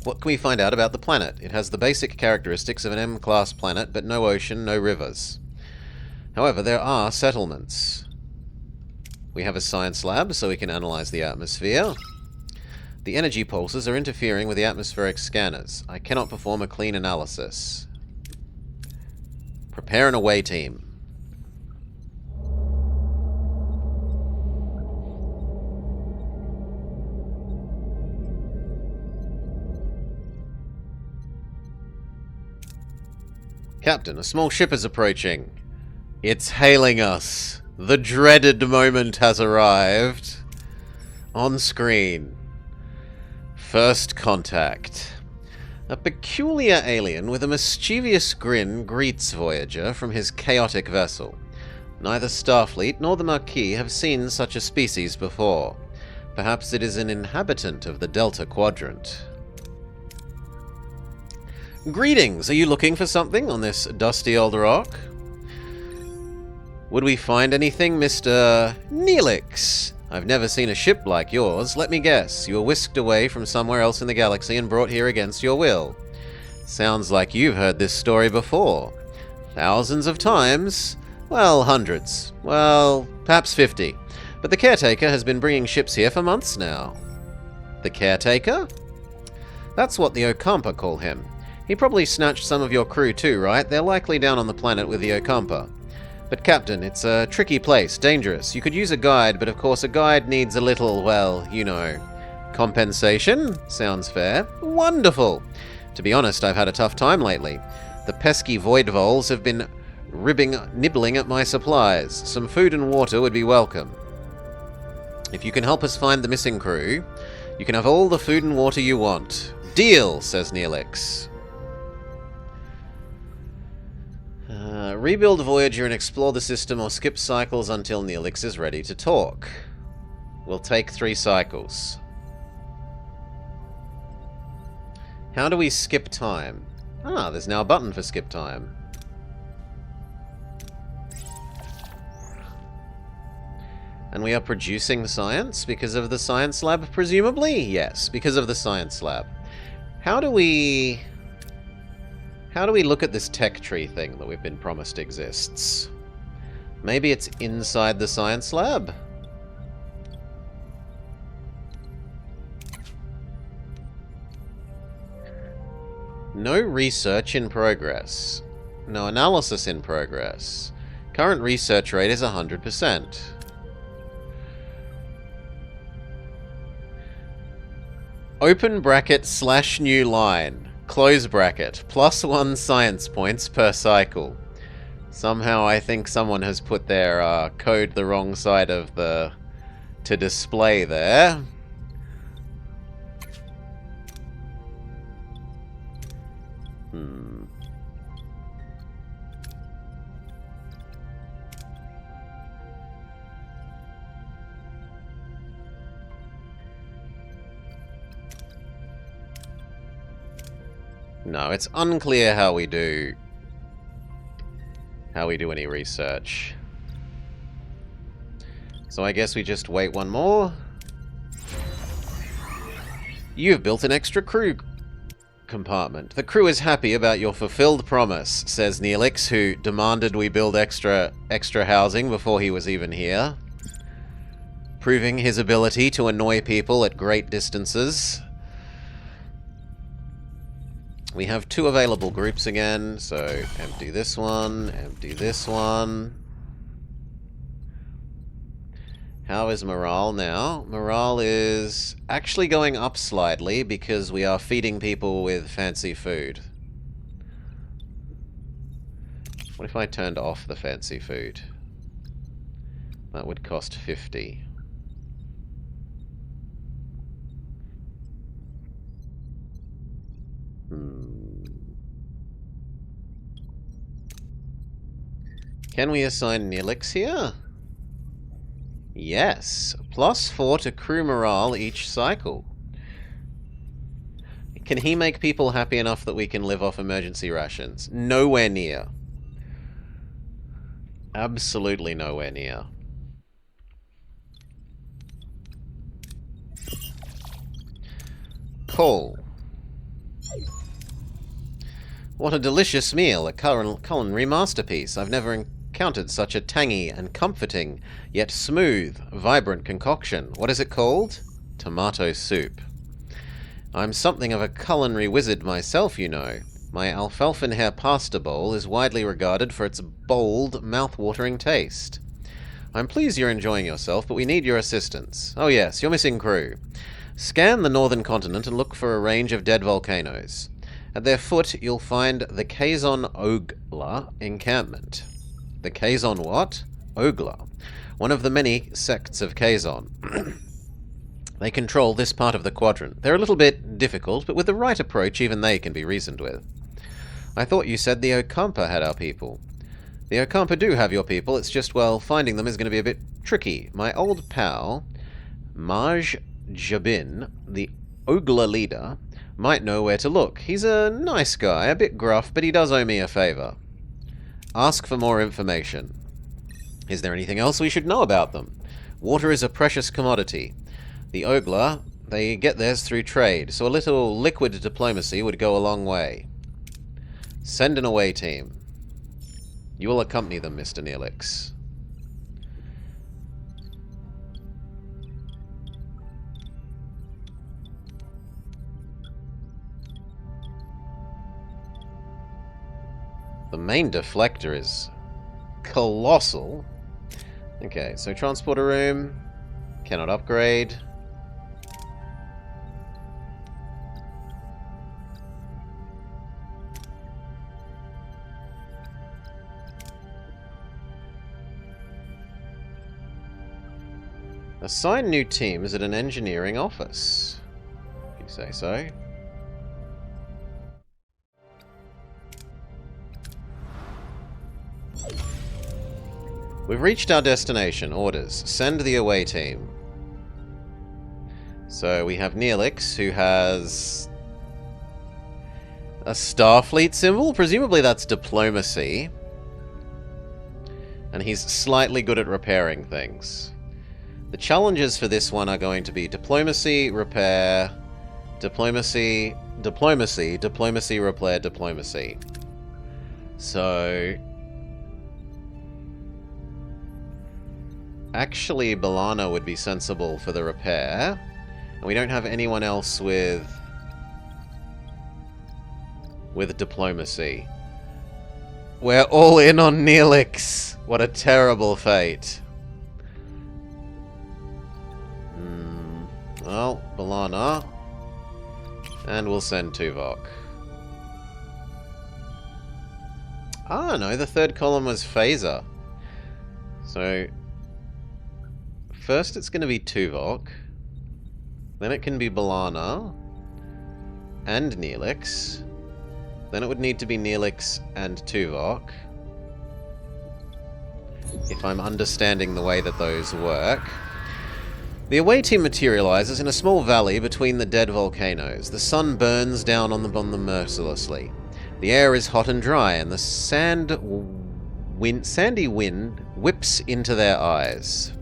What can we find out about the planet? It has the basic characteristics of an M-class planet, but no ocean, no rivers. However, there are settlements. We have a science lab, so we can analyze the atmosphere. The energy pulses are interfering with the atmospheric scanners. I cannot perform a clean analysis. Prepare an away team. Captain, a small ship is approaching. It's hailing us. The dreaded moment has arrived. On screen. First contact. A peculiar alien with a mischievous grin greets Voyager from his chaotic vessel. Neither Starfleet nor the Marquis have seen such a species before. Perhaps it is an inhabitant of the Delta Quadrant. Greetings! Are you looking for something on this dusty old rock? Would we find anything, Mr. Neelix? I've never seen a ship like yours. Let me guess, you were whisked away from somewhere else in the galaxy and brought here against your will. Sounds like you've heard this story before. Thousands of times? Well, hundreds. Well, perhaps 50. But the caretaker has been bringing ships here for months now. The caretaker? That's what the Ocampa call him. He probably snatched some of your crew too, right? They're likely down on the planet with the Ocampa. But Captain, it's a tricky place, dangerous. You could use a guide, but of course a guide needs a little, well, you know. Compensation? Sounds fair. Wonderful! To be honest, I've had a tough time lately. The pesky void voles have been nibbling at my supplies. Some food and water would be welcome. If you can help us find the missing crew, you can have all the food and water you want. Deal, says Neelix. Rebuild Voyager and explore the system or skip cycles until Neelix is ready to talk. We'll take 3 cycles. How do we skip time? Ah, there's now a button for skip time. And we are producing science because of the science lab, presumably? Yes, because of the science lab. How do we look at this tech tree thing that we've been promised exists? Maybe it's inside the science lab? No research in progress. No analysis in progress. Current research rate is 100%. Open bracket / new line. Close bracket. +1 science points per cycle. Somehow I think someone has put their code the wrong side of the to display there. No, it's unclear how we do any research. So I guess we just wait one more. You've built an extra crew compartment. The crew is happy about your fulfilled promise, says Neelix, who demanded we build extra housing before he was even here. Proving his ability to annoy people at great distances. We have 2 available groups again, so empty this one, empty this one. How is morale now? Morale is actually going up slightly because we are feeding people with fancy food. What if I turned off the fancy food? That would cost 50. Can we assign Neelix here? Yes. +4 to crew morale each cycle. Can he make people happy enough that we can live off emergency rations? Nowhere near. Absolutely nowhere near. Pull. What a delicious meal, a culinary masterpiece. I've never encountered such a tangy and comforting, yet smooth, vibrant concoction. What is it called? Tomato soup. I'm something of a culinary wizard myself, you know. My alfalfa hair pasta bowl is widely regarded for its bold, mouth-watering taste. I'm pleased you're enjoying yourself, but we need your assistance. Oh yes, your missing crew. Scan the northern continent and look for a range of dead volcanoes. At their foot, you'll find the Kazon Ogla encampment. The Kazon what? Ogla. One of the many sects of Kazon. They control this part of the quadrant. They're a little bit difficult, but with the right approach, even they can be reasoned with. I thought you said the Ocampa had our people. The Ocampa do have your people, it's just, well, finding them is going to be a bit tricky. My old pal, Maj Jabin, the Ogla leader might know where to look. He's a nice guy, a bit gruff, but he does owe me a favor. Ask for more information. Is there anything else we should know about them? Water is a precious commodity. The Ogla, they get theirs through trade, so a little liquid diplomacy would go a long way. Send an away team. You will accompany them, Mr. Neelix. The main deflector is colossal. Okay, so transporter room. Cannot upgrade. Assign new teams at an engineering office. If you say so. We've reached our destination. Orders. Send the away team. So we have Neelix, who has a Starfleet symbol. Presumably that's diplomacy. And he's slightly good at repairing things. The challenges for this one are going to be diplomacy, repair, diplomacy, diplomacy, diplomacy, repair, diplomacy. So actually, Balana would be sensible for the repair. And we don't have anyone else with diplomacy. We're all in on Neelix. What a terrible fate. Well, Balana. And we'll send Tuvok. Ah, no, the third column was Phaser. So first it's going to be Tuvok, then it can be Balana and Neelix, then it would need to be Neelix and Tuvok, if I'm understanding the way that those work. The away team materializes in a small valley between the dead volcanoes. The sun burns down on them mercilessly. The air is hot and dry, and the sandy wind whips into their eyes.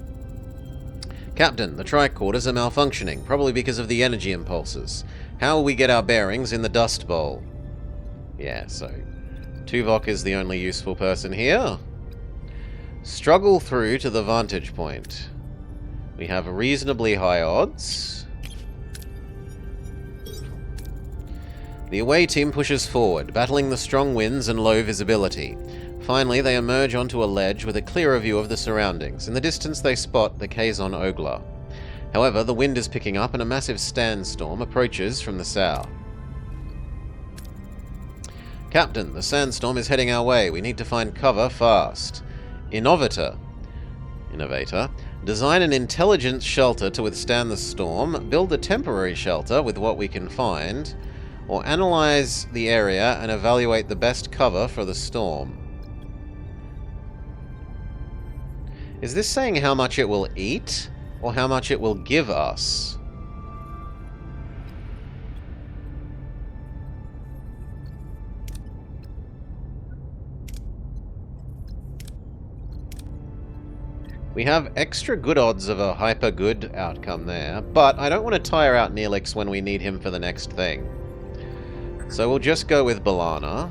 Captain, the tricorders are malfunctioning, probably because of the energy impulses. How will we get our bearings in the Dust Bowl? Yeah, so Tuvok is the only useful person here. Struggle through to the vantage point. We have reasonably high odds. The away team pushes forward, battling the strong winds and low visibility. Finally, they emerge onto a ledge with a clearer view of the surroundings. In the distance, they spot the Kazon Ogla. However, the wind is picking up and a massive sandstorm approaches from the south. Captain, the sandstorm is heading our way. We need to find cover fast. Innovator, design an intelligent shelter to withstand the storm, build a temporary shelter with what we can find, or analyze the area and evaluate the best cover for the storm. Is this saying how much it will eat, or how much it will give us? We have extra good odds of a hyper good outcome there, but I don't want to tire out Neelix when we need him for the next thing. So we'll just go with Balana.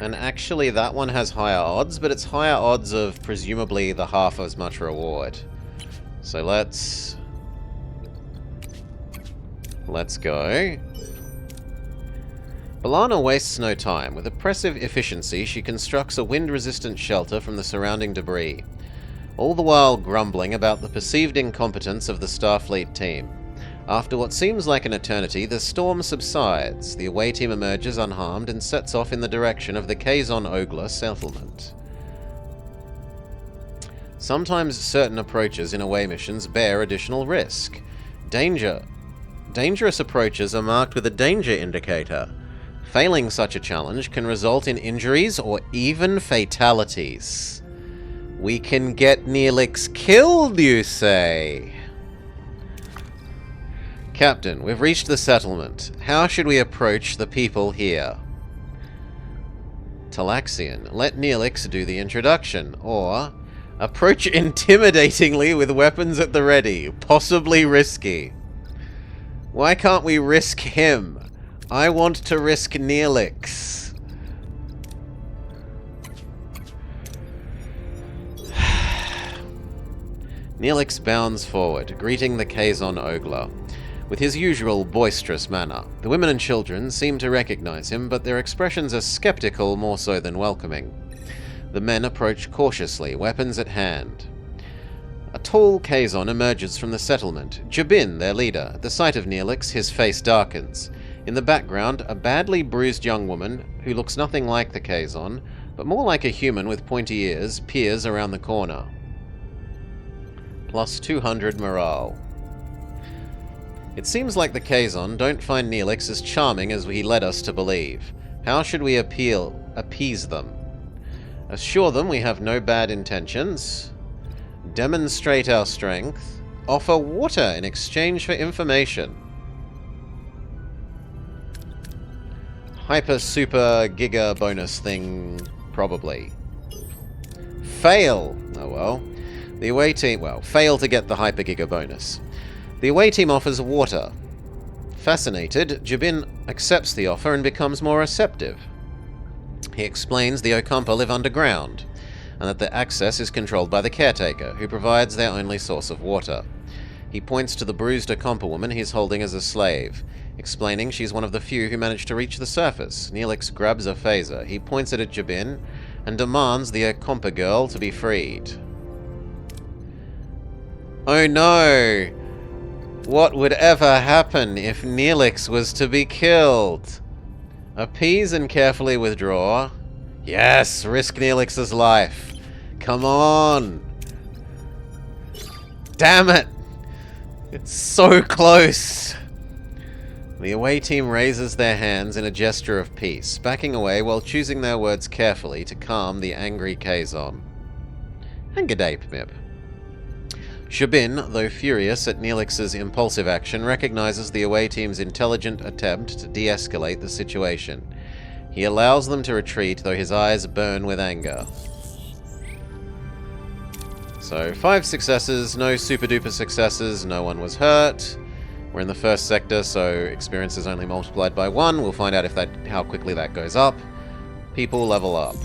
And actually that one has higher odds, but it's higher odds of presumably the half as much reward. So let's go. Balana wastes no time. With impressive efficiency, she constructs a wind-resistant shelter from the surrounding debris, all the while grumbling about the perceived incompetence of the Starfleet team. After what seems like an eternity, the storm subsides. The away team emerges unharmed and sets off in the direction of the Kazon Ogla settlement. Sometimes certain approaches in away missions bear additional risk. Dangerous approaches are marked with a danger indicator. Failing such a challenge can result in injuries or even fatalities. We can get Neelix killed, you say? Captain, we've reached the settlement. How should we approach the people here? Talaxian, let Neelix do the introduction, or approach intimidatingly with weapons at the ready, possibly risky. Why can't we risk him? I want to risk Neelix. Neelix bounds forward, greeting the Kazon Ogla with his usual boisterous manner. The women and children seem to recognize him, but their expressions are skeptical more so than welcoming. The men approach cautiously, weapons at hand. A tall Kazon emerges from the settlement, Jabin, their leader. At the sight of Neelix, his face darkens. In the background, a badly bruised young woman, who looks nothing like the Kazon, but more like a human with pointy ears, peers around the corner. Plus 200 morale. It seems like the Kazon don't find Neelix as charming as he led us to believe. How should we appease them? Assure them we have no bad intentions. Demonstrate our strength. Offer water in exchange for information. Hyper super giga bonus thing, probably. Fail! Oh well. The away team, fail to get the hyper giga bonus. The away team offers water. Fascinated, Jabin accepts the offer and becomes more receptive. He explains the Okampa live underground, and that the access is controlled by the caretaker, who provides their only source of water. He points to the bruised Okampa woman he's holding as a slave, explaining she's one of the few who managed to reach the surface. Neelix grabs a phaser. He points it at Jabin and demands the Okampa girl to be freed. Oh no! What would ever happen if Neelix was to be killed? Appease and carefully withdraw. Yes, risk Neelix's life. Come on! Damn it! It's so close! The away team raises their hands in a gesture of peace, backing away while choosing their words carefully to calm the angry Kazon. And g'day, Pmip. Jabin, though furious at Neelix's impulsive action, recognizes the away team's intelligent attempt to de-escalate the situation. He allows them to retreat, though his eyes burn with anger. So, 5 successes, no super-duper successes, no one was hurt. We're in the first sector, so experience is only multiplied by 1. We'll find out how quickly that goes up. People level up.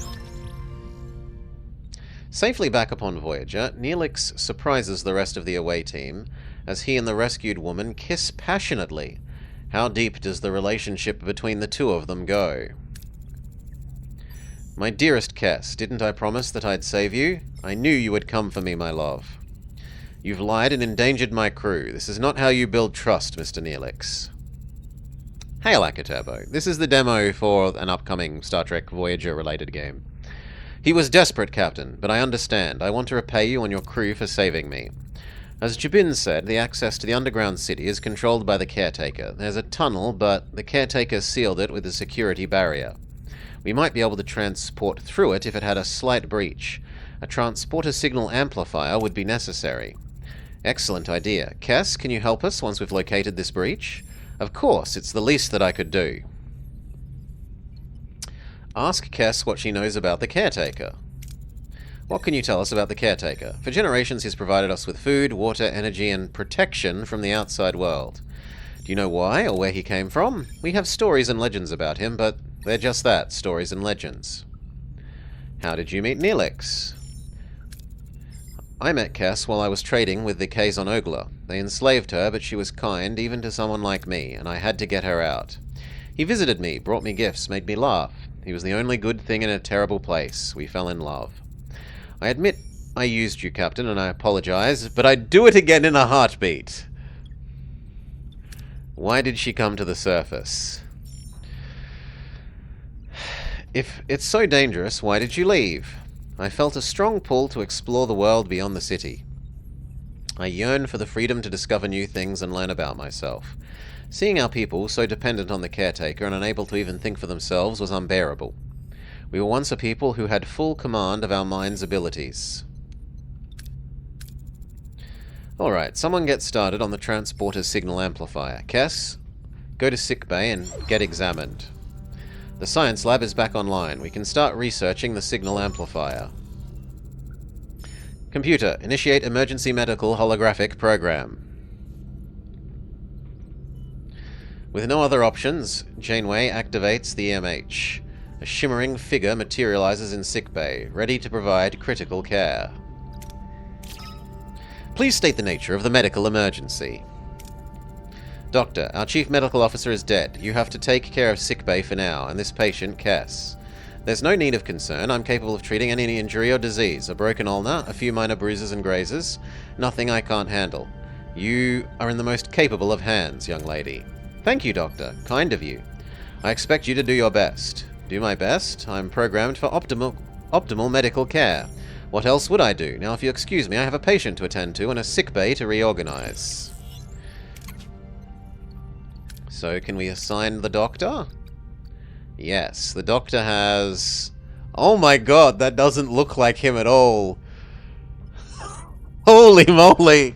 Safely back upon Voyager, Neelix surprises the rest of the away team as he and the rescued woman kiss passionately. How deep does the relationship between the two of them go? My dearest Cass, didn't I promise that I'd save you? I knew you would come for me, my love. You've lied and endangered my crew. This is not how you build trust, Mr. Neelix. Hail, Akaturbo. This is the demo for an upcoming Star Trek Voyager-related game. He was desperate, Captain, but I understand. I want to repay you and your crew for saving me. As Jabin said, the access to the underground city is controlled by the caretaker. There's a tunnel, but the caretaker sealed it with a security barrier. We might be able to transport through it if it had a slight breach. A transporter signal amplifier would be necessary. Excellent idea. Cass, can you help us once we've located this breach? Of course, it's the least that I could do. Ask Cass what she knows about the caretaker. What can you tell us about the caretaker? For generations he's provided us with food, water, energy, and protection from the outside world. Do you know why or where he came from? We have stories and legends about him, but they're just that, stories and legends. How did you meet Neelix? I met Cass while I was trading with the Kazon Ogla. They enslaved her, but she was kind, even to someone like me, and I had to get her out. He visited me, brought me gifts, made me laugh. He was the only good thing in a terrible place. We fell in love. I admit I used you, Captain, and I apologize, but I'd do it again in a heartbeat. Why did she come to the surface? If it's so dangerous, why did you leave? I felt a strong pull to explore the world beyond the city. I yearned for the freedom to discover new things and learn about myself. Seeing our people so dependent on the caretaker and unable to even think for themselves was unbearable. We were once a people who had full command of our minds' abilities. Alright, someone get started on the transporter signal amplifier. Kess, go to sickbay and get examined. The science lab is back online. We can start researching the signal amplifier. Computer, initiate emergency medical holographic program. With no other options, Janeway activates the EMH. A shimmering figure materializes in sickbay, ready to provide critical care. Please state the nature of the medical emergency. Doctor, our chief medical officer is dead. You have to take care of sickbay for now, and this patient, Cass. There's no need of concern. I'm capable of treating any injury or disease. A broken ulna, a few minor bruises and grazes. Nothing I can't handle. You are in the most capable of hands, young lady. Thank you, Doctor. Kind of you. I expect you to do your best. Do my best? I'm programmed for optimal medical care. What else would I do? Now, if you excuse me, I have a patient to attend to and a sickbay to reorganize. So, can we assign the doctor? Yes, the doctor has... Oh my god, that doesn't look like him at all. Holy moly!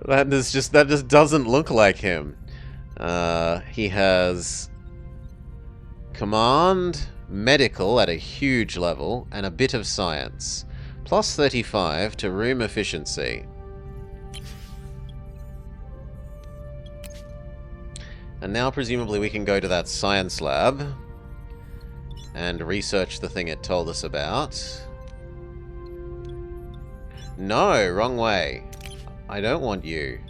That just doesn't look like him. He has command, medical at a huge level, and a bit of science. Plus 35 to room efficiency. And now presumably we can go to that science lab and research the thing it told us about. No, wrong way. I don't want you.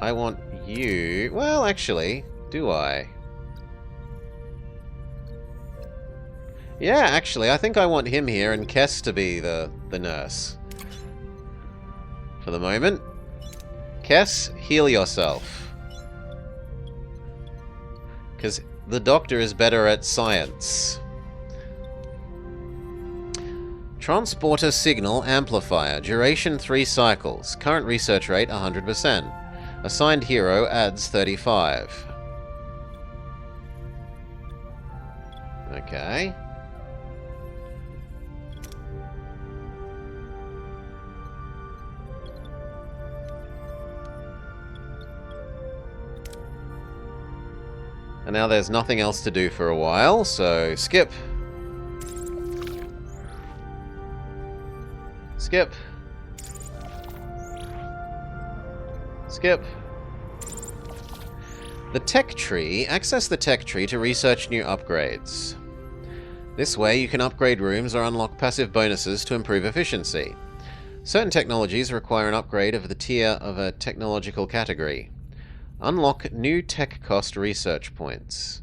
I want you... Well, actually, do I? Yeah, actually, I think I want him here and Kess to be the nurse. For the moment. Kess, heal yourself. Because the doctor is better at science. Transporter signal amplifier. Duration 3 cycles. Current research rate 100%. Assigned hero adds 35. Okay. And now there's nothing else to do for a while, so skip. Skip. Skip. The tech tree. Access the tech tree to research new upgrades. This way you can upgrade rooms or unlock passive bonuses to improve efficiency. Certain technologies require an upgrade of the tier of a technological category. Unlock new tech cost research points.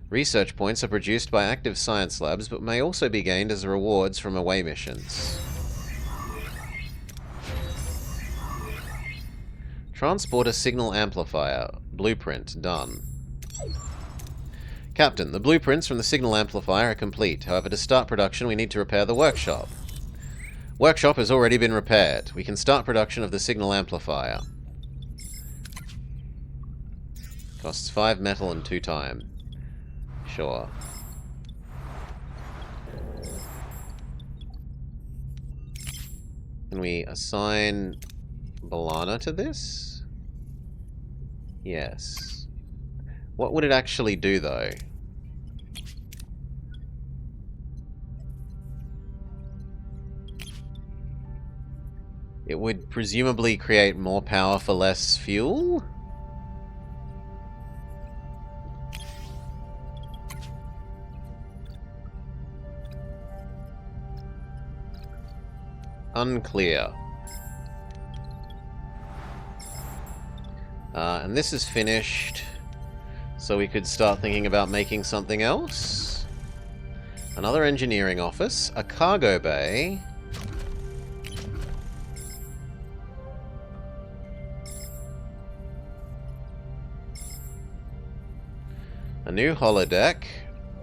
Research points are produced by active science labs, but may also be gained as rewards from away missions. Transporter signal amplifier. Blueprint. Done. Captain, the blueprints from the signal amplifier are complete. However, to start production, we need to repair the workshop. Workshop has already been repaired. We can start production of the signal amplifier. Costs 5 metal and 2 time. Sure. Can we assign Balana to this? Yes. What would it actually do, though? It would presumably create more power for less fuel? Unclear. And this is finished, so we could start thinking about making something else. Another engineering office, a cargo bay, a new holodeck,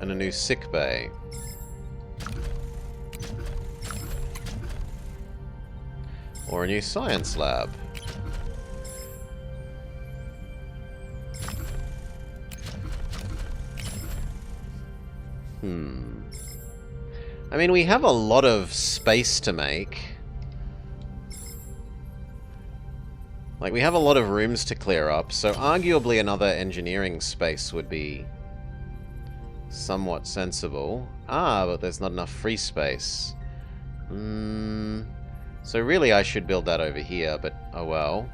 and a new sick bay. Or a new science lab. I mean, we have a lot of space to make. Like, we have a lot of rooms to clear up, so arguably another engineering space would be somewhat sensible. Ah, but there's not enough free space. So really I should build that over here, but oh well.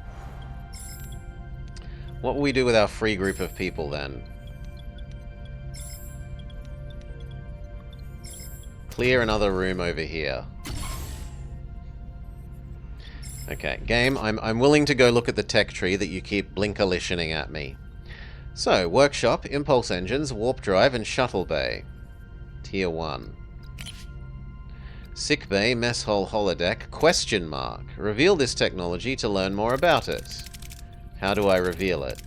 What will we do with our free group of people then? Clear another room over here. Okay, game, I'm willing to go look at the tech tree that you keep blinker-litioning at me. So, workshop, impulse engines, warp drive, and shuttle bay. Tier 1. Sick bay, mess hole, holodeck, question mark. Reveal this technology to learn more about it. How do I reveal it?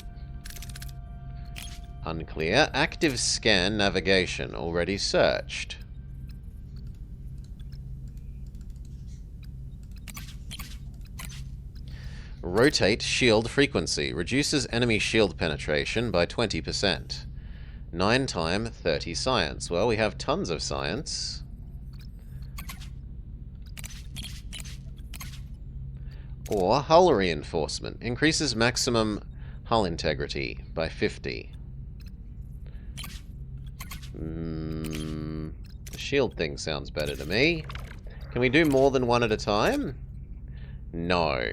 Unclear. Active scan navigation, already searched. Rotate shield frequency. Reduces enemy shield penetration by 20%. 9 time 30 science. Well, we have tons of science. Or hull reinforcement. Increases maximum hull integrity by 50. The shield thing sounds better to me. Can we do more than one at a time? No.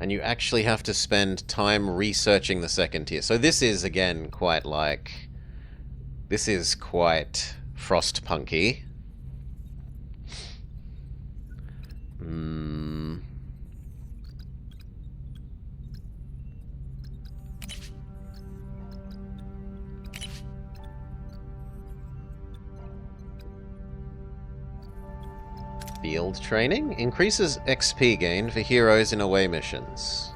And you actually have to spend time researching the second tier. So this is, again, quite like... This is quite Frostpunky. Field training increases XP gain for heroes in away missions.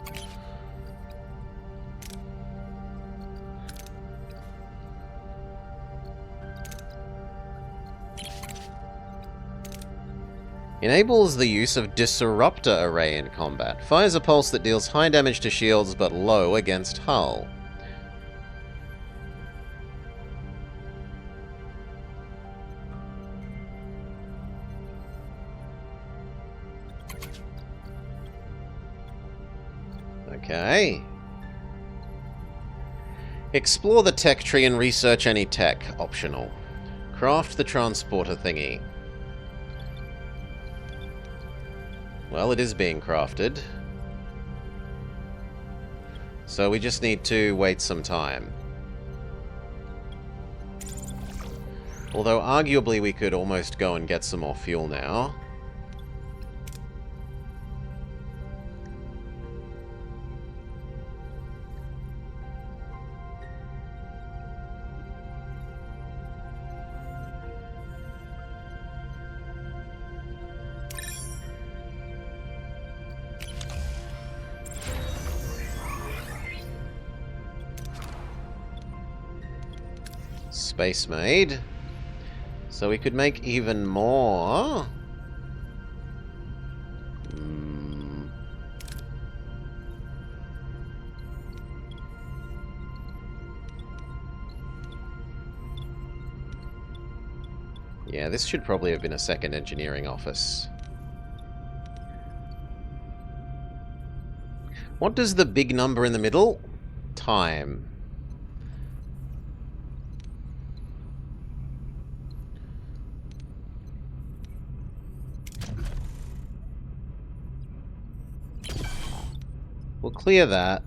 Enables the use of Disruptor Array in combat. Fires a pulse that deals high damage to shields but low against hull. Okay. Explore the tech tree and research any tech. Optional. Craft the transporter thingy. Well, it is being crafted. So we just need to wait some time. Although, arguably, we could almost go and get some more fuel now. Space made. So we could make even more. Yeah, this should probably have been a second engineering office. What does the big number in the middle? Time. We'll clear that.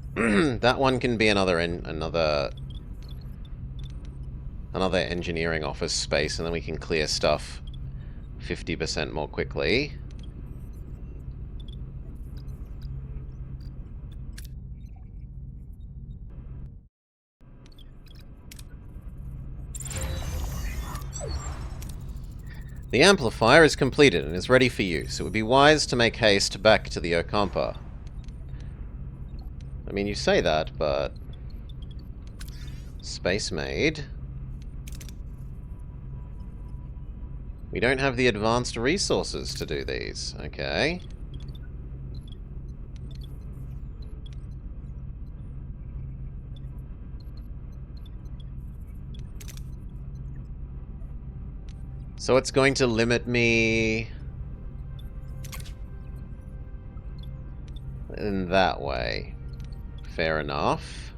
That one can be another engineering office space, and then we can clear stuff 50% more quickly. The amplifier is completed and is ready for use. It would be wise to make haste back to the Okampa. I mean, you say that, but... Space made. We don't have the advanced resources to do these. Okay. So it's going to limit me in that way. Fair enough.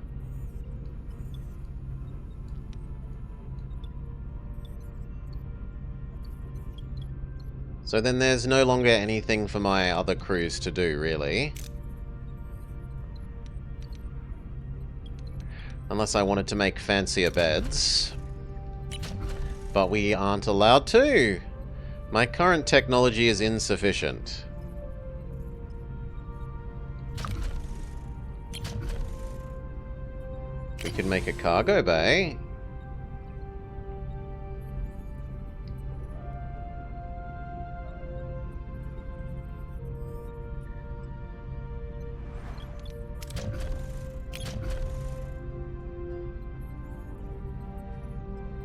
So then there's no longer anything for my other crews to do, really. Unless I wanted to make fancier beds. But we aren't allowed to. My current technology is insufficient. We could make a cargo bay.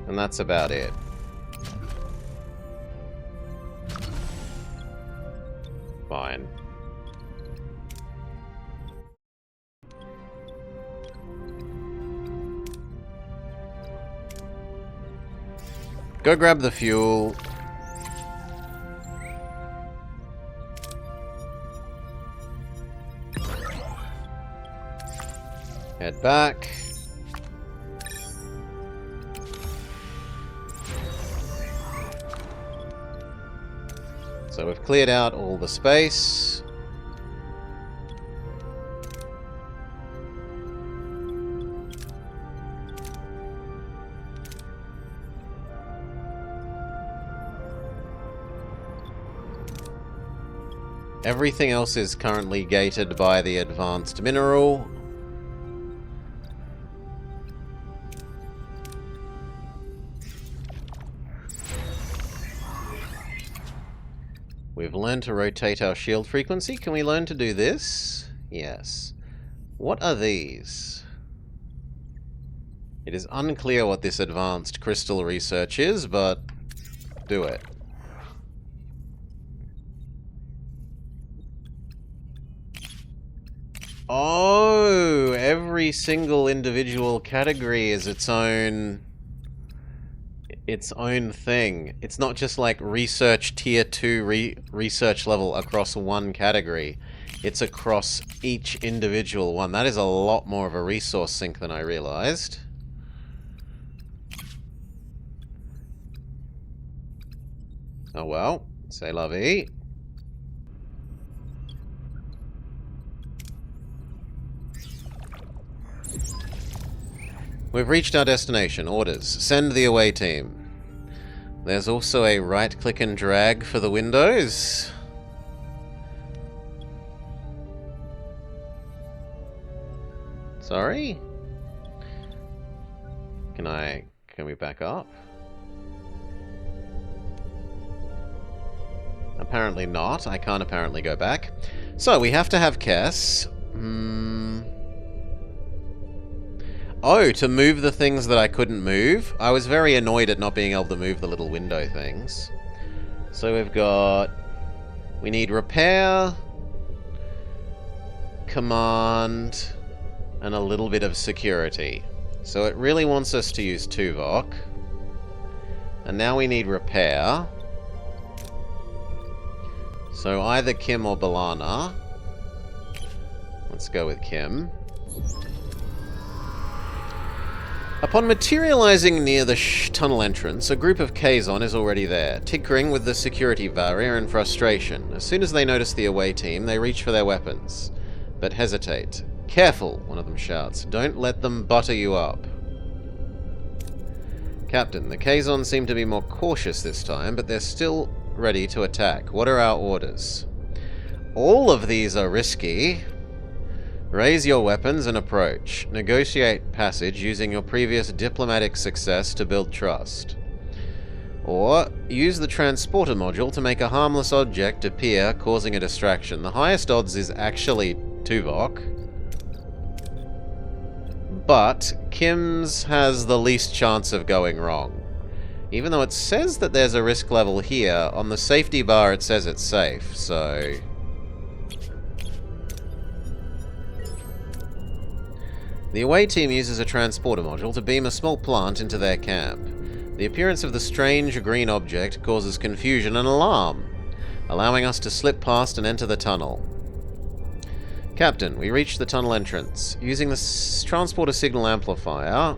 And that's about it. Fine. Go grab the fuel. Head back. So we've cleared out all the space. Everything else is currently gated by the advanced mineral. We've learned to rotate our shield frequency. Can we learn to do this? Yes. What are these? It is unclear what this advanced crystal research is, but do it. Oh, every single individual category is its own thing. It's not just like research tier 2 research level across one category. It's across each individual one. That is a lot more of a resource sink than I realized. Oh well, c'est la vie. We've reached our destination. Orders. Send the away team. There's also a right-click and drag for the windows. Sorry? Can we back up? Apparently not. I can't apparently go back. So, we have to have Kess. Oh, to move the things that I couldn't move? I was very annoyed at not being able to move the little window things. So we've got... We need repair, command, and a little bit of security. So it really wants us to use Tuvok. And now we need repair. So either Kim or Balana. Let's go with Kim. Upon materializing near the tunnel entrance, a group of Kazon is already there, tinkering with the security barrier in frustration. As soon as they notice the away team, they reach for their weapons, but hesitate. Careful, one of them shouts. Don't let them butter you up. Captain, the Kazon seem to be more cautious this time, but they're still ready to attack. What are our orders? All of these are risky. Raise your weapons and approach. Negotiate passage using your previous diplomatic success to build trust. Or, use the transporter module to make a harmless object appear, causing a distraction. The highest odds is actually Tuvok. But, Kim's has the least chance of going wrong. Even though it says that there's a risk level here, on the safety bar it says it's safe, so... The away team uses a transporter module to beam a small plant into their camp. The appearance of the strange green object causes confusion and alarm, allowing us to slip past and enter the tunnel. Captain, we reach the tunnel entrance, using the transporter signal amplifier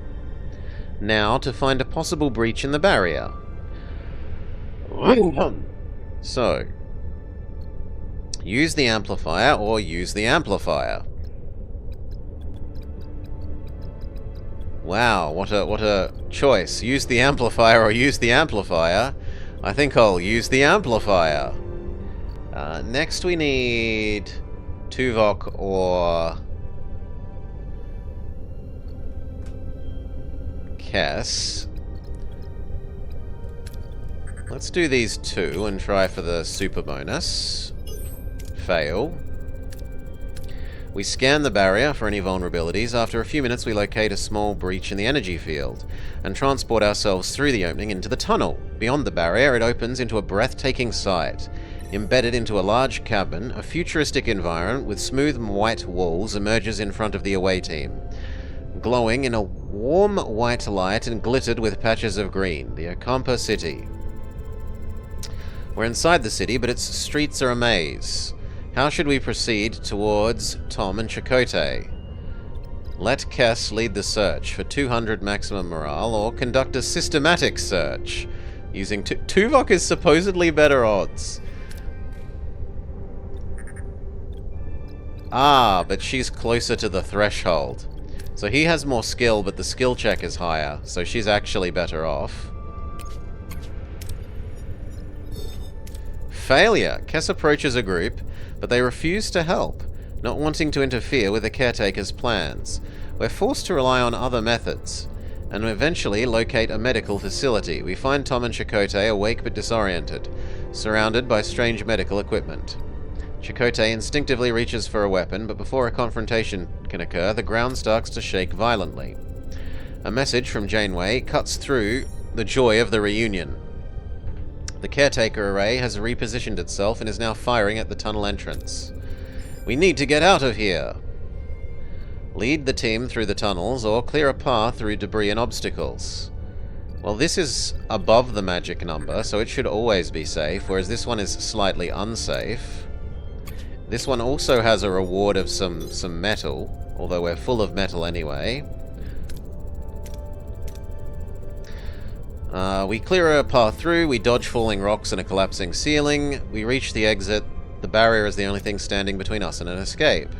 now to find a possible breach in the barrier. So, use the amplifier or use the amplifier. Wow, what a choice. Use the amplifier or use the amplifier. I think I'll use the amplifier. Next we need Tuvok or Kess. Let's do these two and try for the super bonus. Fail. We scan the barrier for any vulnerabilities. After a few minutes, we locate a small breach in the energy field and transport ourselves through the opening into the tunnel. Beyond the barrier, it opens into a breathtaking sight. Embedded into a large cabin, a futuristic environment with smooth white walls emerges in front of the away team, glowing in a warm white light and glittered with patches of green. The Ocampa City. We're inside the city, but its streets are a maze. How should we proceed towards Tom and Chakotay? Let Kess lead the search for 200 maximum morale, or conduct a systematic search using Tuvok is supposedly better odds. Ah, but she's closer to the threshold. So he has more skill, but the skill check is higher, so she's actually better off. Failure. Kess approaches a group, but they refuse to help, not wanting to interfere with the caretaker's plans. We're forced to rely on other methods, and eventually locate a medical facility. We find Tom and Chakotay awake but disoriented, surrounded by strange medical equipment. Chakotay instinctively reaches for a weapon, but before a confrontation can occur, the ground starts to shake violently. A message from Janeway cuts through the joy of the reunion. The caretaker array has repositioned itself and is now firing at the tunnel entrance. We need to get out of here! Lead the team through the tunnels or clear a path through debris and obstacles. Well, this is above the magic number, so it should always be safe, whereas this one is slightly unsafe. This one also has a reward of some metal, although we're full of metal anyway. We clear a path through, we dodge falling rocks and a collapsing ceiling, we reach the exit. The barrier is the only thing standing between us and an escape.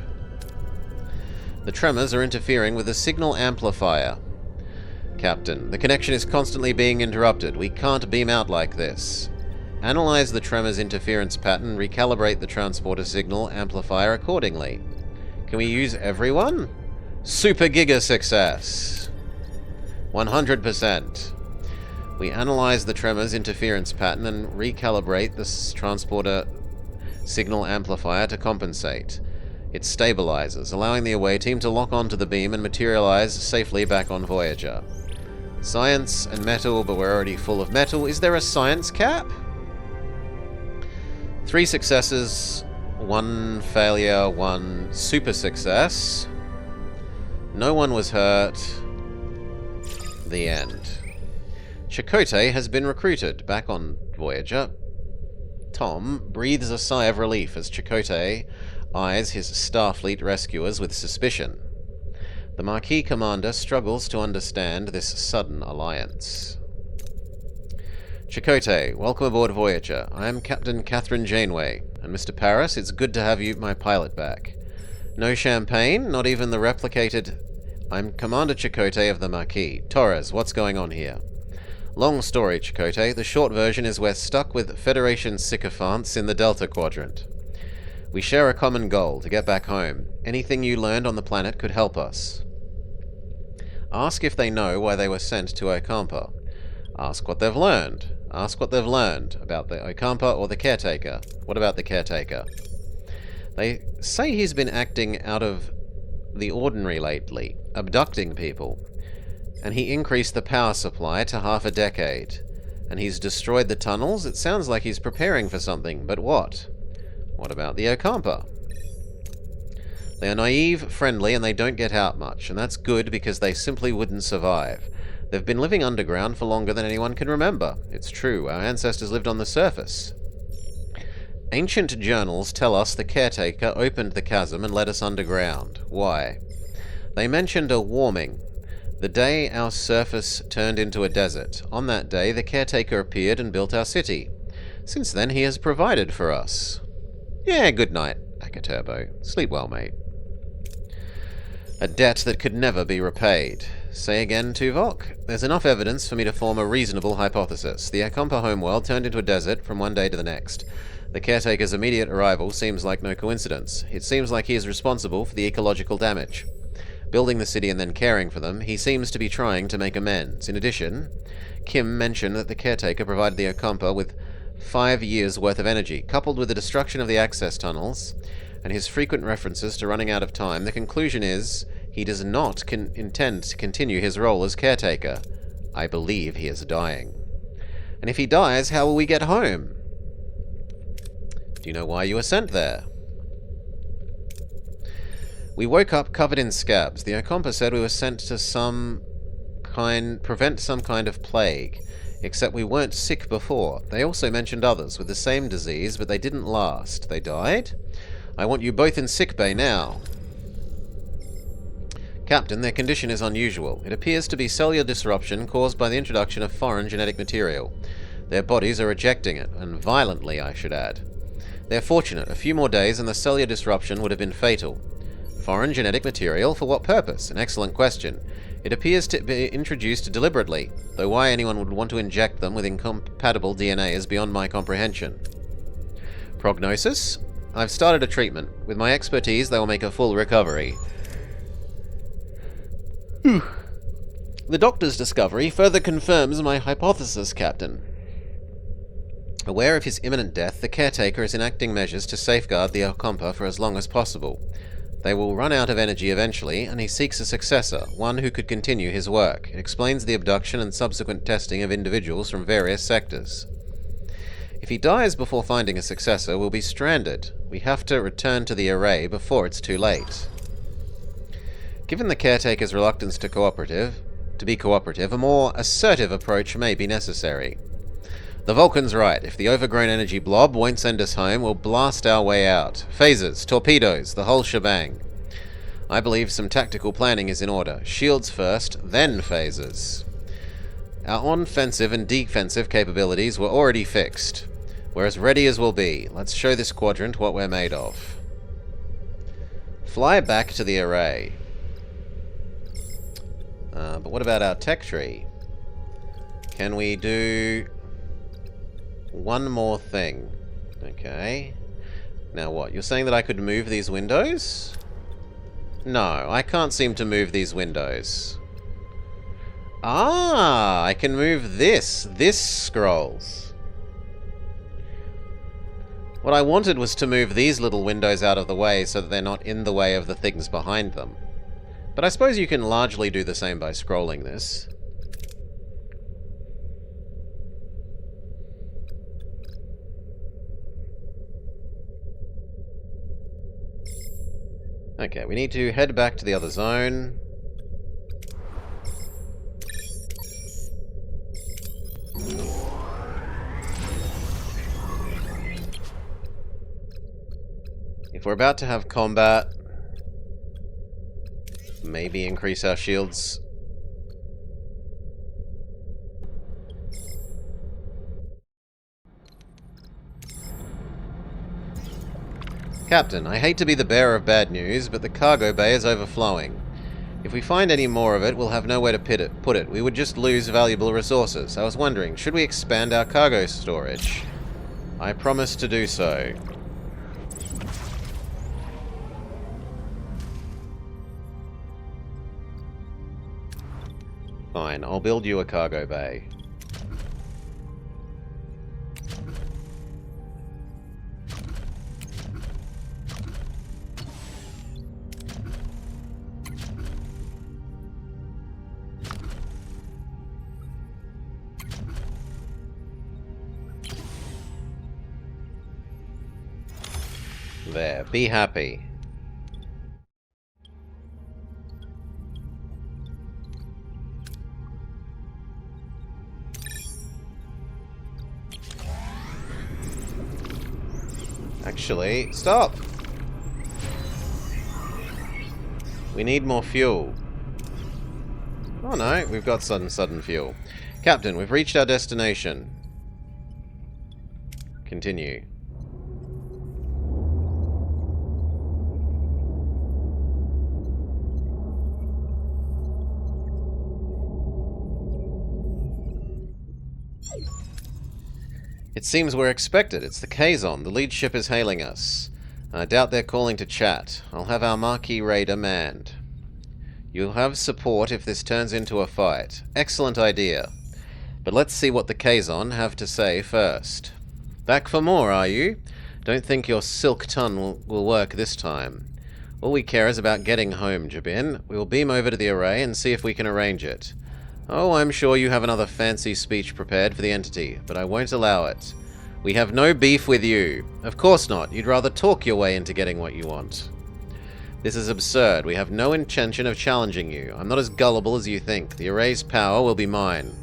The tremors are interfering with the signal amplifier. Captain, the connection is constantly being interrupted. We can't beam out like this. Analyze the tremors interference pattern, recalibrate the transporter signal amplifier accordingly. Can we use everyone? Super Giga success! 100%. We analyze the tremors interference pattern and recalibrate the transporter signal amplifier to compensate. It stabilizes, allowing the away team to lock onto the beam and materialize safely back on Voyager. Science and metal, but we're already full of metal. Is there a science cap? 3 successes, 1 failure, 1 super success. No one was hurt. The end. Chakotay has been recruited back on Voyager. Tom breathes a sigh of relief as Chakotay eyes his Starfleet rescuers with suspicion. The Marquis commander struggles to understand this sudden alliance. Chakotay, welcome aboard Voyager. I am Captain Catherine Janeway, and Mr. Paris, it's good to have you, my pilot, back. No champagne, not even the replicated... I'm Commander Chakotay of the Marquis. Torres, what's going on here? Long story, Chakotay. The short version is we're stuck with Federation sycophants in the Delta Quadrant. We share a common goal, to get back home. Anything you learned on the planet could help us. Ask if they know why they were sent to Ocampa. Ask what they've learned. Ask what they've learned about the Ocampa or the caretaker. What about the caretaker? They say he's been acting out of the ordinary lately, abducting people. And he increased the power supply to half a decade. And he's destroyed the tunnels? It sounds like he's preparing for something, but what? What about the Ocampa? They are naive, friendly, and they don't get out much, and that's good because they simply wouldn't survive. They've been living underground for longer than anyone can remember. It's true, our ancestors lived on the surface. Ancient journals tell us the caretaker opened the chasm and led us underground. Why? They mentioned a warming. The day our surface turned into a desert. On that day, the caretaker appeared and built our city. Since then, he has provided for us. Yeah, good night, Akaturbo. Sleep well, mate. A debt that could never be repaid. Say again, Tuvok? There's enough evidence for me to form a reasonable hypothesis. The Akompa homeworld turned into a desert from one day to the next. The caretaker's immediate arrival seems like no coincidence. It seems like he is responsible for the ecological damage. Building the city and then caring for them, he seems to be trying to make amends. In addition, Kim mentioned that the caretaker provided the Akompa with 5 years' worth of energy. Coupled with the destruction of the access tunnels and his frequent references to running out of time, the conclusion is he does not intend to continue his role as caretaker. I believe he is dying. And if he dies, how will we get home? Do you know why you were sent there? We woke up covered in scabs. The Akompa said we were sent to prevent some kind of plague. Except we weren't sick before. They also mentioned others with the same disease, but they didn't last. They died? I want you both in sickbay now. Captain, their condition is unusual. It appears to be cellular disruption caused by the introduction of foreign genetic material. Their bodies are rejecting it, and violently, I should add. They're fortunate. A few more days and the cellular disruption would have been fatal. Foreign genetic material? For what purpose? An excellent question. It appears to be introduced deliberately, though why anyone would want to inject them with incompatible DNA is beyond my comprehension. Prognosis? I've started a treatment. With my expertise, they will make a full recovery. The doctor's discovery further confirms my hypothesis, Captain. Aware of his imminent death, the caretaker is enacting measures to safeguard the Akompa for as long as possible. They will run out of energy eventually, and he seeks a successor, one who could continue his work. It explains the abduction and subsequent testing of individuals from various sectors. If he dies before finding a successor, we'll be stranded. We have to return to the array before it's too late. Given the caretaker's reluctance to be cooperative, a more assertive approach may be necessary. The Vulcan's right. If the overgrown energy blob won't send us home, we'll blast our way out. Phasers, torpedoes, the whole shebang. I believe some tactical planning is in order. Shields first, then phasers. Our offensive and defensive capabilities were already fixed. We're as ready as we'll be. Let's show this quadrant what we're made of. Fly back to the array. But what about our tech tree? Can we do one more thing? Okay. Now what? You're saying that I could move these windows? No, I can't seem to move these windows. Ah, I can move this. This scrolls. What I wanted was to move these little windows out of the way so that they're not in the way of the things behind them. But I suppose you can largely do the same by scrolling this. Okay, we need to head back to the other zone. If we're about to have combat, maybe increase our shields. Captain, I hate to be the bearer of bad news, but the cargo bay is overflowing. If we find any more of it, we'll have nowhere to put it. We would just lose valuable resources. I was wondering, should we expand our cargo storage? I promise to do so. Fine, I'll build you a cargo bay. There, be happy. Actually, stop! We need more fuel. Oh no, we've got sudden fuel. Captain, we've reached our destination. Continue. It seems we're expected. It's the Kazon. The lead ship is hailing us. I doubt they're calling to chat. I'll have our marquee raider manned. You'll have support if this turns into a fight. Excellent idea. But let's see what the Kazon have to say first. Back for more, are you? Don't think your silk tongue will work this time. All we care is about getting home, Jabin. We will beam over to the array and see if we can arrange it. Oh, I'm sure you have another fancy speech prepared for the entity, but I won't allow it. We have no beef with you. Of course not. You'd rather talk your way into getting what you want. This is absurd. We have no intention of challenging you. I'm not as gullible as you think. The array's power will be mine.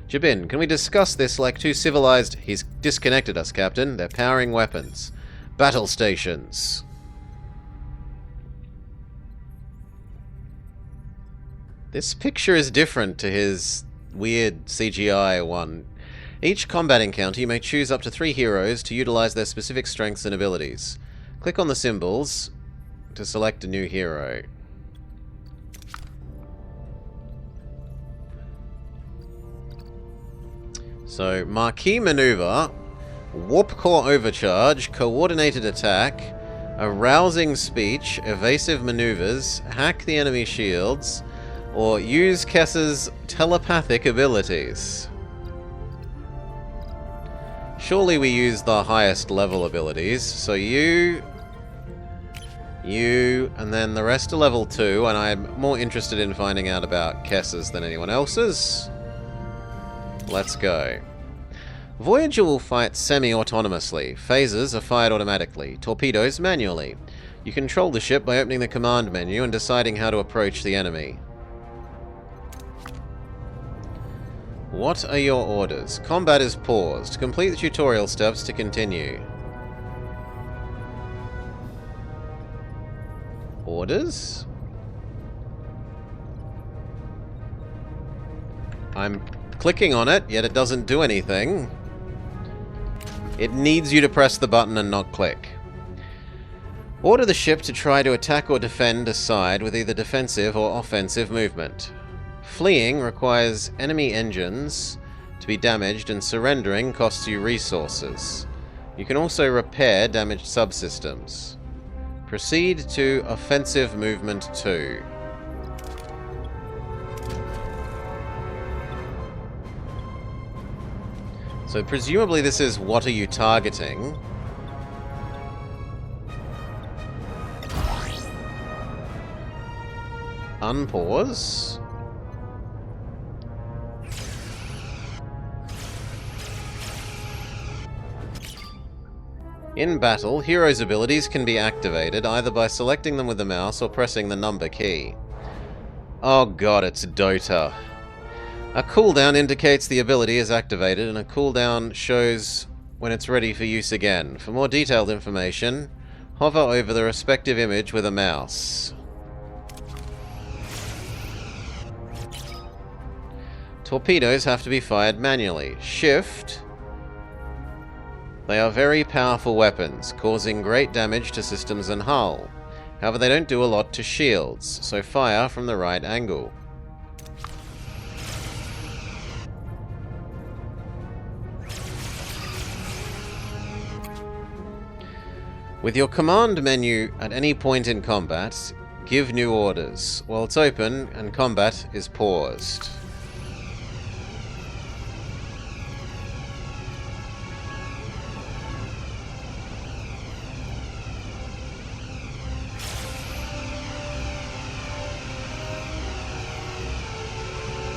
Jabin, can we discuss this like two civilized... He's disconnected us, Captain. They're powering weapons. Battle stations. This picture is different to his weird CGI one. Each combat encounter, you may choose up to 3 heroes to utilize their specific strengths and abilities. Click on the symbols to select a new hero. So, Marquee Maneuver, Warp Core Overcharge, Coordinated Attack, Arousing Speech, Evasive Maneuvers, Hack the Enemy Shields, or use Kess's telepathic abilities. Surely we use the highest level abilities, so you, and then the rest are level 2, and I'm more interested in finding out about Kess's than anyone else's. Let's go. Voyager will fight semi-autonomously. Phasers are fired automatically. Torpedoes manually. You control the ship by opening the command menu and deciding how to approach the enemy. What are your orders? Combat is paused. Complete the tutorial steps to continue. Orders? I'm clicking on it, yet it doesn't do anything. It needs you to press the button and not click. Order the ship to try to attack or defend a side with either defensive or offensive movement. Fleeing requires enemy engines to be damaged, and surrendering costs you resources. You can also repair damaged subsystems. Proceed to offensive movement 2. So presumably this is what are you targeting? Unpause. In battle, heroes' abilities can be activated either by selecting them with the mouse or pressing the number key. Oh god, it's Dota. A cooldown indicates the ability is activated, and a cooldown shows when it's ready for use again. For more detailed information, hover over the respective image with a mouse. Torpedoes have to be fired manually. Shift. They are very powerful weapons, causing great damage to systems and hull. However, they don't do a lot to shields, so fire from the right angle. With your command menu at any point in combat, give new orders, while it's open and combat is paused.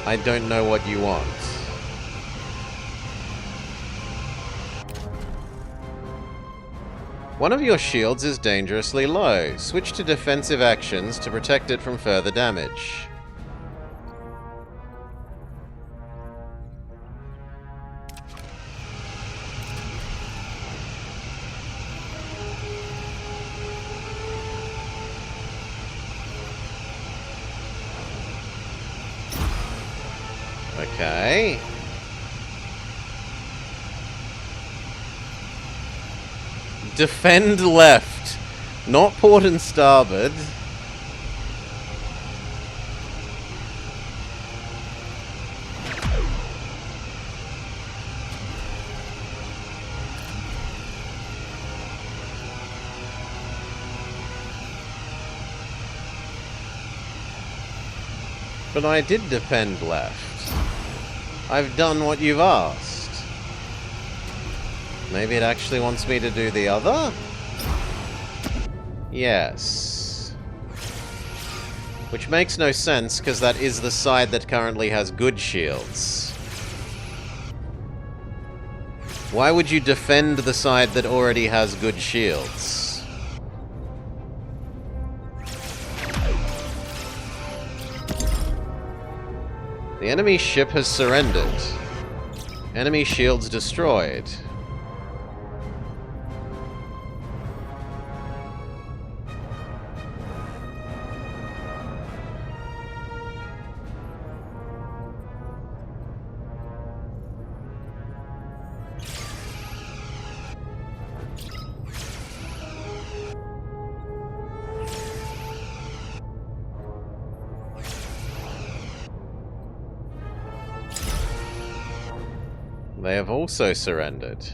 I don't know what you want. One of your shields is dangerously low. Switch to defensive actions to protect it from further damage. Okay. Defend left. Not port and starboard. But I did defend left. I've done what you've asked. Maybe it actually wants me to do the other? Yes. Which makes no sense, because that is the side that currently has good shields. Why would you defend the side that already has good shields? The enemy ship has surrendered. Enemy shields destroyed. They have also surrendered.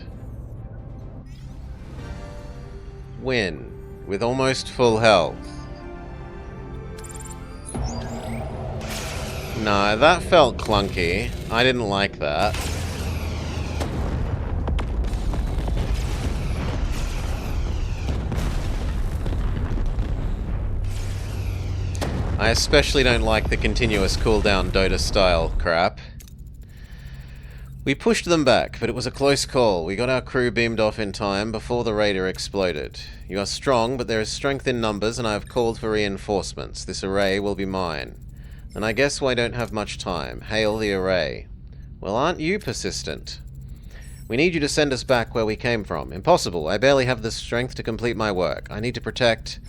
Win, with almost full health. No, that felt clunky. I didn't like that. I especially don't like the continuous cooldown Dota style crap. We pushed them back, but it was a close call. We got our crew beamed off in time before the raider exploded. You are strong, but there is strength in numbers, and I have called for reinforcements. This array will be mine. And I guess I don't have much time. Hail the array. Well, aren't you persistent? We need you to send us back where we came from. Impossible. I barely have the strength to complete my work. I need to protect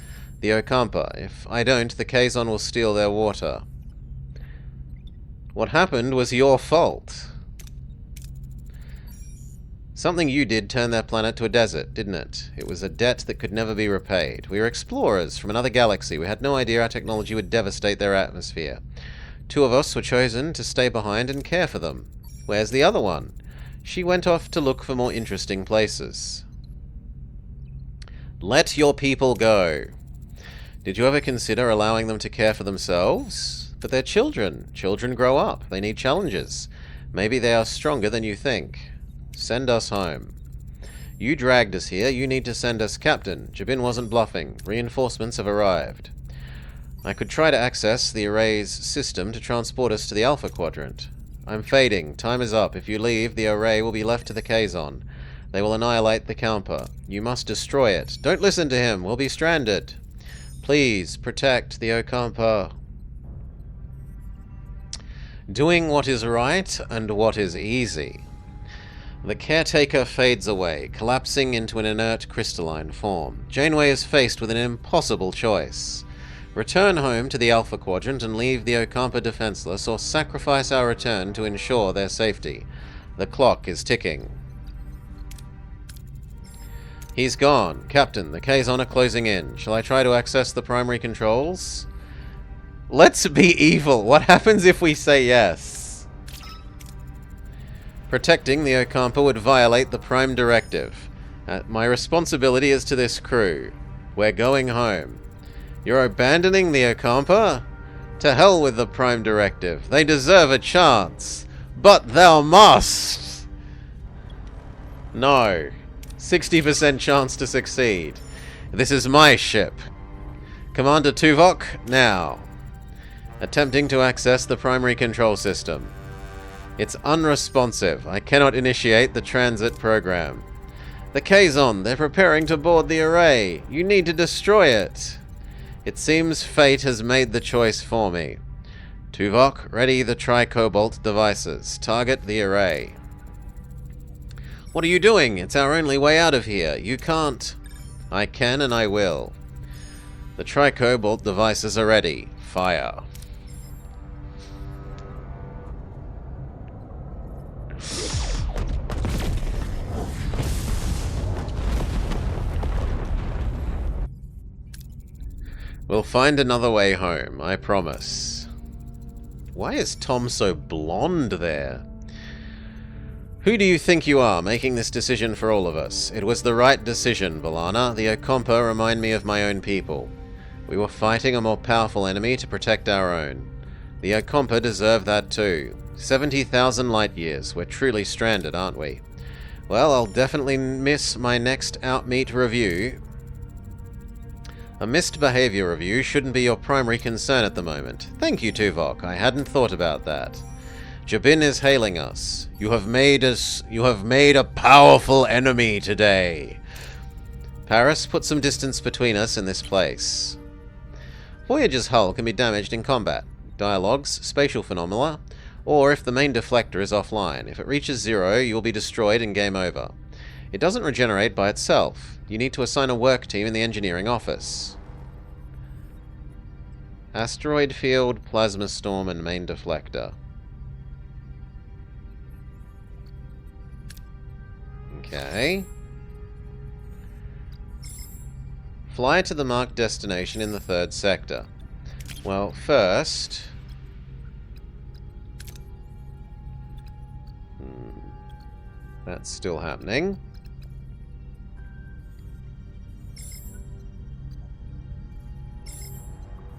the Ocampa. If I don't, the Kazon will steal their water. What happened was your fault. Something you did turned their planet to a desert, didn't it? It was a debt that could never be repaid. We were explorers from another galaxy. We had no idea our technology would devastate their atmosphere. 2 of us were chosen to stay behind and care for them. Where's the other one? She went off to look for more interesting places. Let your people go. Did you ever consider allowing them to care for themselves? But they're children. Children grow up. They need challenges. Maybe they are stronger than you think. Send us home. You dragged us here. You need to send us Captain. Jabin wasn't bluffing. Reinforcements have arrived. I could try to access the array's system to transport us to the Alpha Quadrant. I'm fading. Time is up. If you leave, the array will be left to the Kazon. They will annihilate the Camper. You must destroy it. Don't listen to him. We'll be stranded. Please, protect the Ocampa. Doing what is right and what is easy. The caretaker fades away, collapsing into an inert crystalline form. Janeway is faced with an impossible choice. Return home to the Alpha Quadrant and leave the Ocampa defenseless, or sacrifice our return to ensure their safety. The clock is ticking. He's gone. Captain, the Kazon are closing in. Shall I try to access the primary controls? Let's be evil. What happens if we say yes? Protecting the Ocampa would violate the Prime Directive. My responsibility is to this crew. We're going home. You're abandoning the Ocampa? To hell with the Prime Directive. They deserve a chance. But thou must! No. 60% chance to succeed. This is my ship. Commander Tuvok, now. Attempting to access the primary control system. It's unresponsive. I cannot initiate the transit program. The Kazon, they're preparing to board the array. You need to destroy it. It seems fate has made the choice for me. Tuvok, ready the Tri-Cobalt devices. Target the array. What are you doing? It's our only way out of here. You can't. I can and I will. The Tri-Cobalt devices are ready. Fire. We'll find another way home, I promise. Why is Tom so blonde there? Who do you think you are, making this decision for all of us? It was the right decision, Balana. The Okompa remind me of my own people. We were fighting a more powerful enemy to protect our own. The Okompa deserve that too. 70,000 light years. We're truly stranded, aren't we? Well, I'll definitely miss my next Outmeet review. A missed behavior review shouldn't be your primary concern at the moment. Thank you, Tuvok. I hadn't thought about that. Jabin is hailing us. You have made a powerful enemy today. Paris, put some distance between us and this place. Voyager's hull can be damaged in combat. Dialogues, spatial phenomena, or if the main deflector is offline. If it reaches 0, you'll be destroyed and game over. It doesn't regenerate by itself. You need to assign a work team in the engineering office. Asteroid field, plasma storm, and main deflector. Okay. Fly to the marked destination in the 3rd sector. Well, first... That's still happening.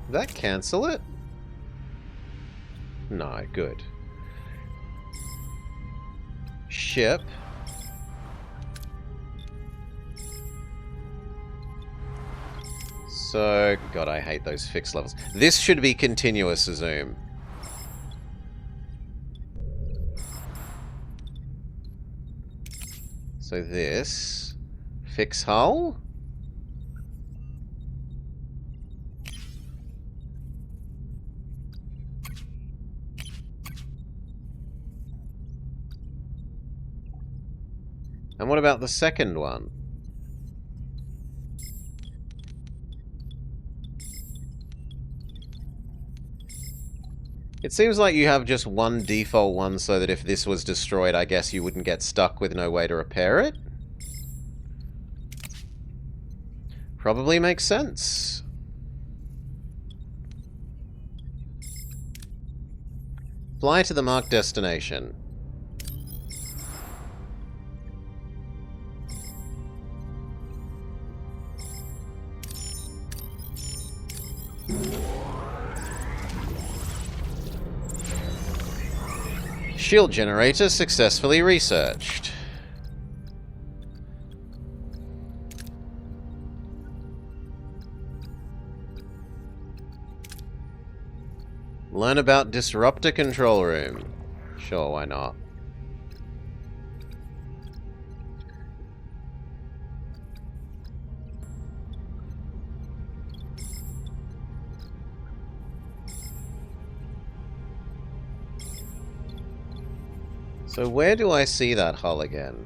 Did that cancel it? No, good. Ship. So, God, I hate those fixed levels. This should be continuous zoom. So this... Fix hull? And what about the second one? It seems like you have just one default one so that if this was destroyed, I guess you wouldn't get stuck with no way to repair it. Probably makes sense. Fly to the marked destination. Shield generator successfully researched. Learn about disruptor control room. Sure, why not? So where do I see that hull again?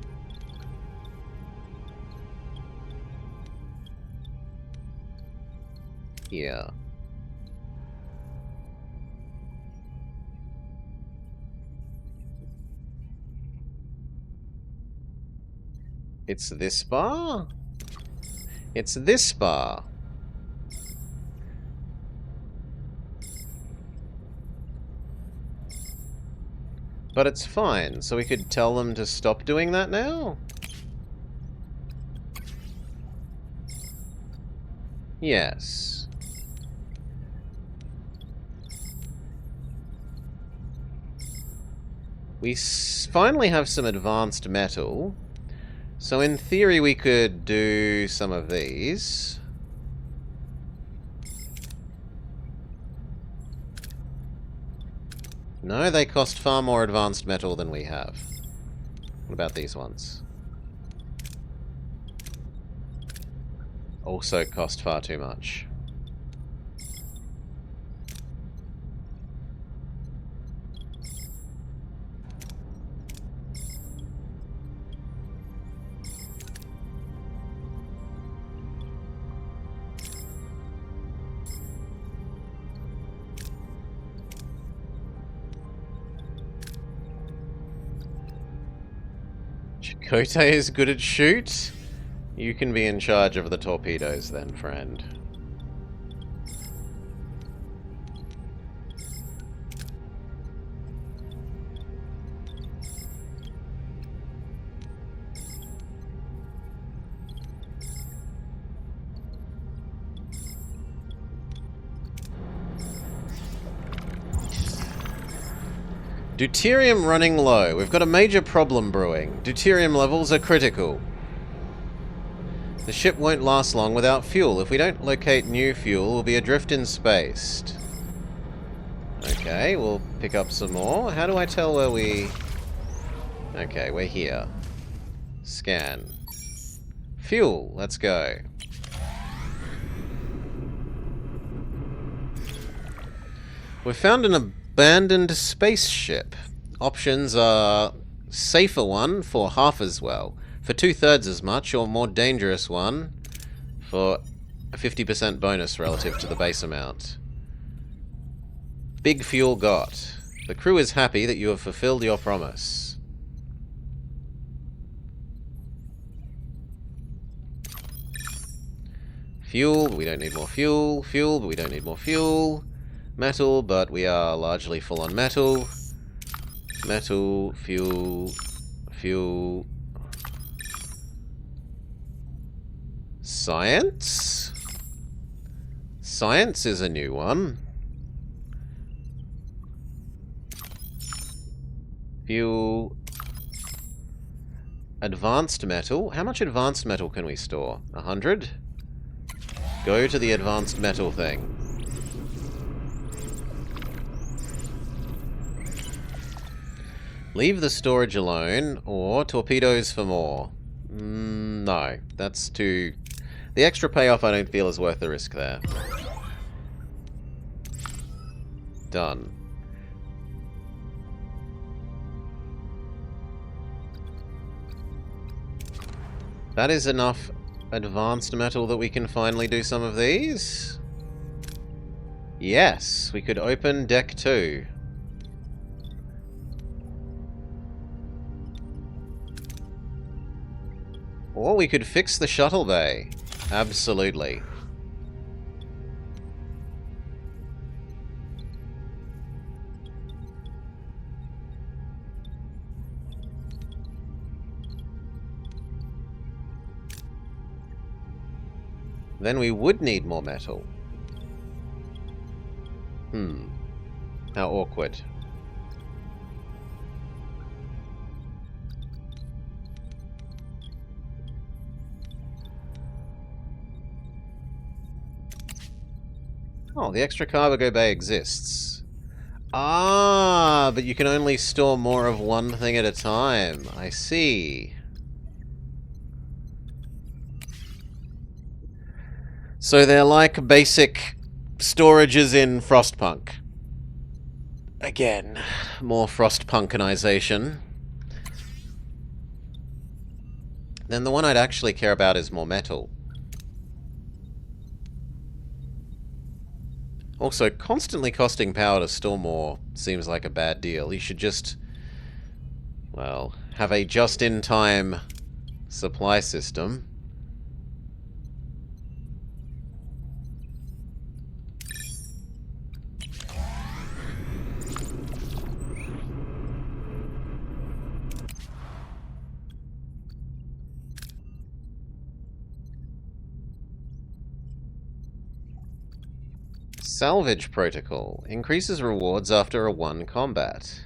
Here. It's this bar? It's this bar. But it's fine, so we could tell them to stop doing that now? Yes. We finally have some advanced metal. So in theory we could do some of these. No, they cost far more advanced metal than we have. What about these ones? Also cost far too much. Chakotay is good at shoot? You can be in charge of the torpedoes then, friend. Deuterium running low. We've got a major problem brewing. Deuterium levels are critical. The ship won't last long without fuel. If we don't locate new fuel, we'll be adrift in space. Okay, we'll pick up some more. How do I tell where we... Okay, we're here. Scan. Fuel, let's go. We've found an abandoned spaceship. Options are safer one for half as well, for 2/3 as much, or more dangerous one for a 50% bonus relative to the base amount. Big fuel got. The crew is happy that you have fulfilled your promise. Fuel, but we don't need more fuel. Fuel, but we don't need more fuel. Metal, but we are largely full on metal. Metal, fuel, fuel. Science? Science is a new one. Fuel. Advanced metal. How much advanced metal can we store? 100? Go to the advanced metal thing. Leave the storage alone, or torpedoes for more. No, that's too... The extra payoff I don't feel is worth the risk there. Done. That is enough advanced metal that we can finally do some of these. Yes, we could open deck 2. Or we could fix the shuttle bay. Absolutely. Then we would need more metal. How awkward. Oh, the extra cargo bay exists. Ah, but you can only store more of one thing at a time. I see. So they're like basic storages in Frostpunk. Again, more Frostpunkanization. Then the one I'd actually care about is more metal. Also, constantly costing power to store more seems like a bad deal. You should just, well, have a just-in-time supply system. Salvage Protocol. Increases rewards after a 1 combat.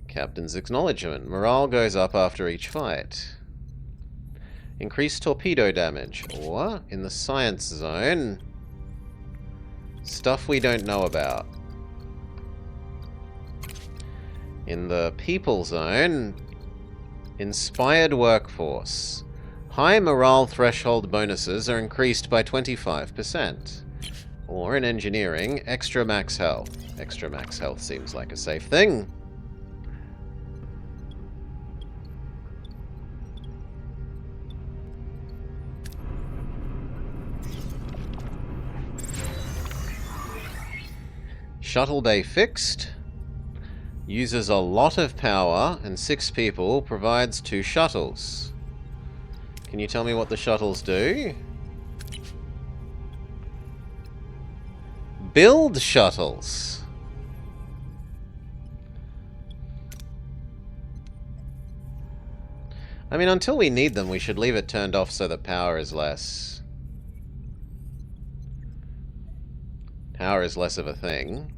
Captain's Acknowledgement. Morale goes up after each fight. Increased torpedo damage. Or, in the Science Zone, stuff we don't know about. In the People Zone, Inspired Workforce. High morale threshold bonuses are increased by 25%. Or in engineering, extra max health. Extra max health seems like a safe thing. Shuttle bay fixed. Uses a lot of power and 6 people, provides 2 shuttles. Can you tell me what the shuttles do? Build shuttles. I mean, until we need them, we should leave it turned off so that power is less. Power is less of a thing.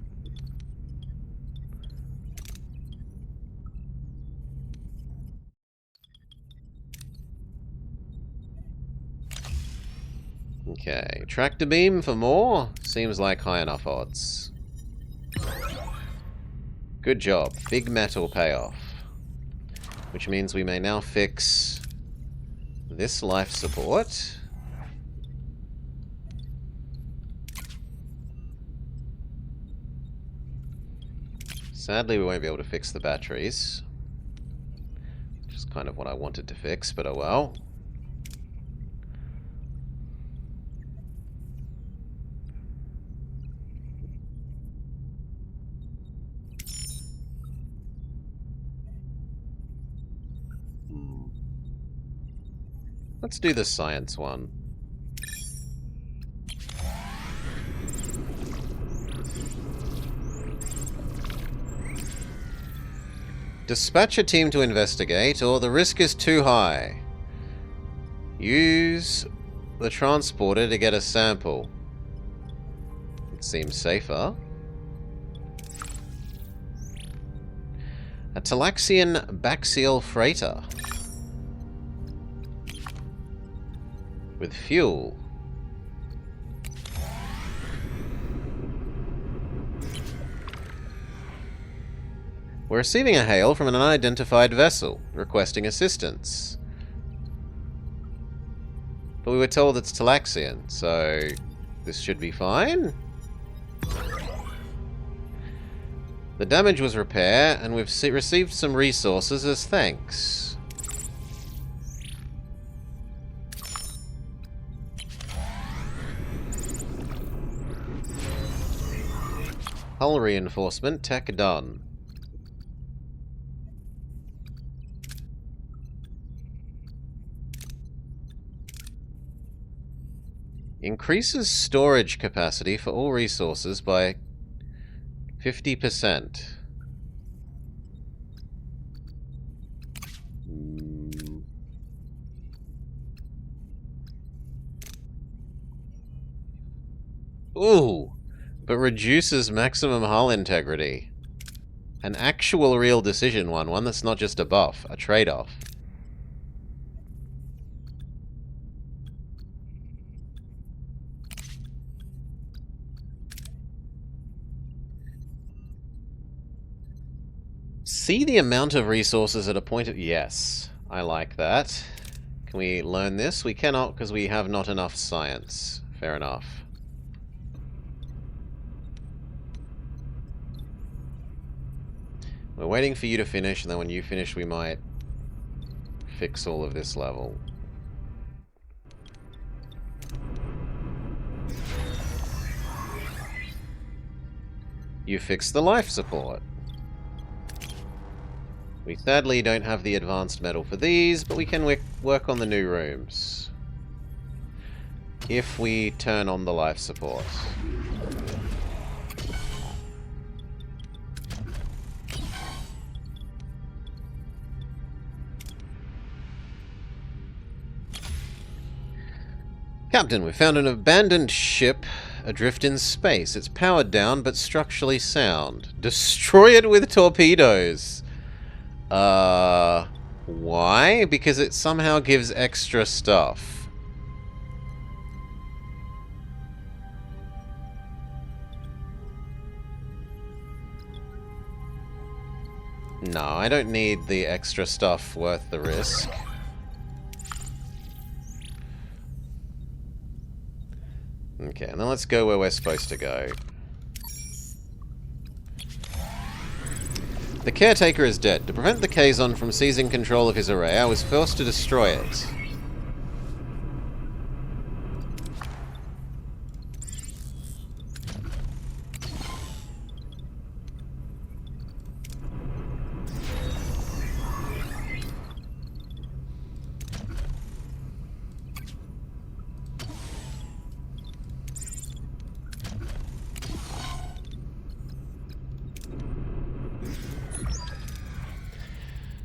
Okay, tractor beam for more? Seems like high enough odds. Good job. Big metal payoff. Which means we may now fix this life support. Sadly, we won't be able to fix the batteries. Which is kind of what I wanted to fix, but oh well. Let's do the science one. Dispatch a team to investigate, or the risk is too high. Use the transporter to get a sample. It seems safer. A Talaxian Baxial freighter. With fuel. We're receiving a hail from an unidentified vessel, requesting assistance. But we were told it's Talaxian, so this should be fine. The damage was repair, and we've received some resources as thanks. Hull reinforcement, tech done. Increases storage capacity for all resources by 50%. Ooh, but reduces maximum hull integrity. An actual real decision one that's not just a buff, a trade-off. See the amount of resources at a point of... Yes, I like that. Can we learn this? We cannot because we have not enough science. Fair enough. We're waiting for you to finish, and then when you finish we might fix all of this level. You fixed the life support. We sadly don't have the advanced metal for these, but we can work on the new rooms. If we turn on the life support. Captain, we found an abandoned ship adrift in space. It's powered down, but structurally sound. Destroy it with torpedoes. Why? Because it somehow gives extra stuff. No, I don't need the extra stuff worth the risk. Okay, and then let's go where we're supposed to go. The caretaker is dead. To prevent the Kazon from seizing control of his array, I was forced to destroy it.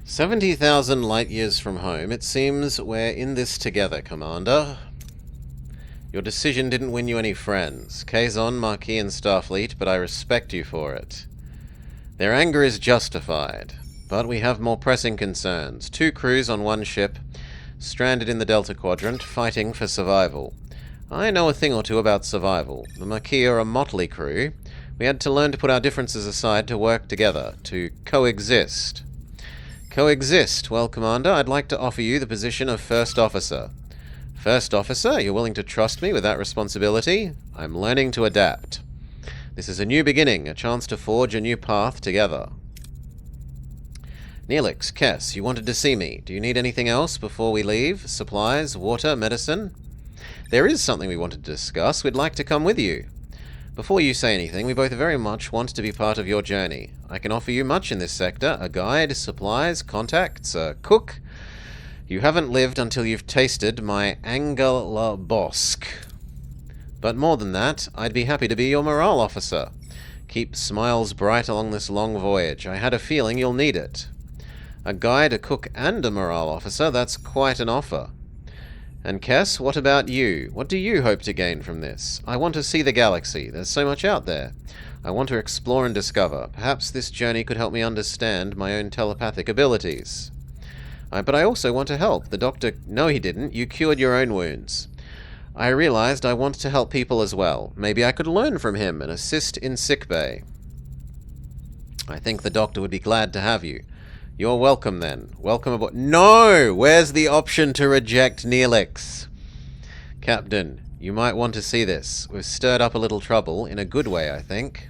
"70,000 light years from home. It seems we're in this together, Commander. Your decision didn't win you any friends. Kazon, Marquis, and Starfleet, but I respect you for it. Their anger is justified, but we have more pressing concerns. 2 crews on 1 ship, stranded in the Delta Quadrant, fighting for survival. I know a thing or two about survival. The Maquis are a motley crew. We had to learn to put our differences aside to work together, to coexist. Coexist. Well, Commander, I'd like to offer you the position of First Officer. First Officer, you're willing to trust me with that responsibility? I'm learning to adapt. This is a new beginning, a chance to forge a new path together. Neelix, Kess, you wanted to see me. Do you need anything else before we leave? Supplies, water, medicine? There is something we wanted to discuss. We'd like to come with you. Before you say anything, we both very much want to be part of your journey. I can offer you much in this sector. A guide, supplies, contacts, a cook. You haven't lived until you've tasted my Angela Bosk. But more than that, I'd be happy to be your morale officer. Keep smiles bright along this long voyage. I had a feeling you'll need it. A guide, a cook, and a morale officer, that's quite an offer. And Kess, what about you? What do you hope to gain from this? I want to see the galaxy. There's so much out there. I want to explore and discover. Perhaps this journey could help me understand my own telepathic abilities. But I also want to help. The doctor... No, he didn't. You cured your own wounds. I realized I want to help people as well. Maybe I could learn from him and assist in sickbay. I think the doctor would be glad to have you. You're welcome, then. Welcome aboard. No! Where's the option to reject Neelix? Captain, you might want to see this. We've stirred up a little trouble, in a good way, I think.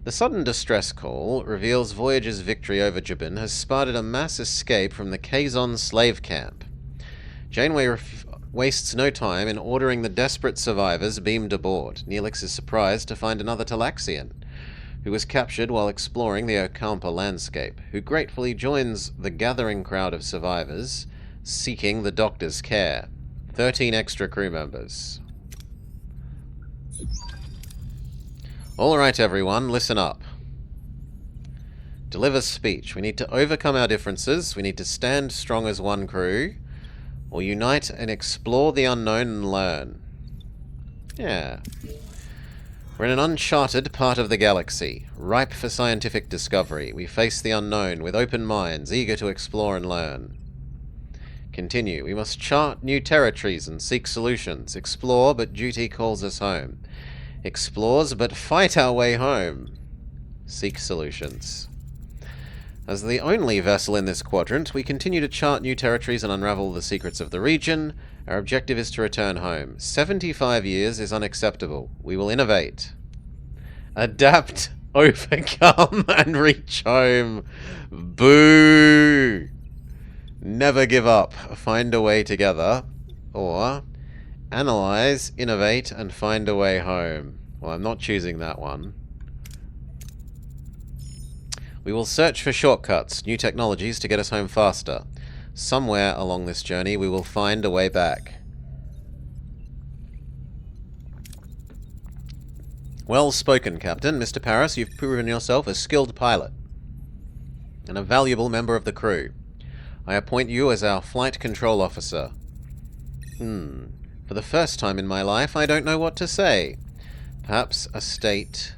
The sudden distress call reveals Voyager's victory over Jabin has sparked a mass escape from the Kazon slave camp. Janeway wastes no time in ordering the desperate survivors beamed aboard. Neelix is surprised to find another Talaxian, who was captured while exploring the Ocampa landscape, who gratefully joins the gathering crowd of survivors seeking the doctor's care. 13 extra crew members. All right, everyone, listen up. Deliver speech. We need to overcome our differences. We need to stand strong as one crew. Or unite and explore the unknown and learn. Yeah. We're in an uncharted part of the galaxy, ripe for scientific discovery. We face the unknown with open minds, eager to explore and learn. Continue. We must chart new territories and seek solutions. Explore, but duty calls us home. Explores, but fight our way home. Seek solutions. As the only vessel in this quadrant, we continue to chart new territories and unravel the secrets of the region. Our objective is to return home. 75 years is unacceptable. We will innovate. Adapt, overcome, and reach home. Boo! Never give up. Find a way together. Or analyze, innovate, and find a way home. Well, I'm not choosing that one. We will search for shortcuts, new technologies to get us home faster. Somewhere along this journey, we will find a way back. Well spoken, Captain. Mr. Paris, you've proven yourself a skilled pilot and a valuable member of the crew. I appoint you as our flight control officer. For the first time in my life, I don't know what to say. Perhaps a state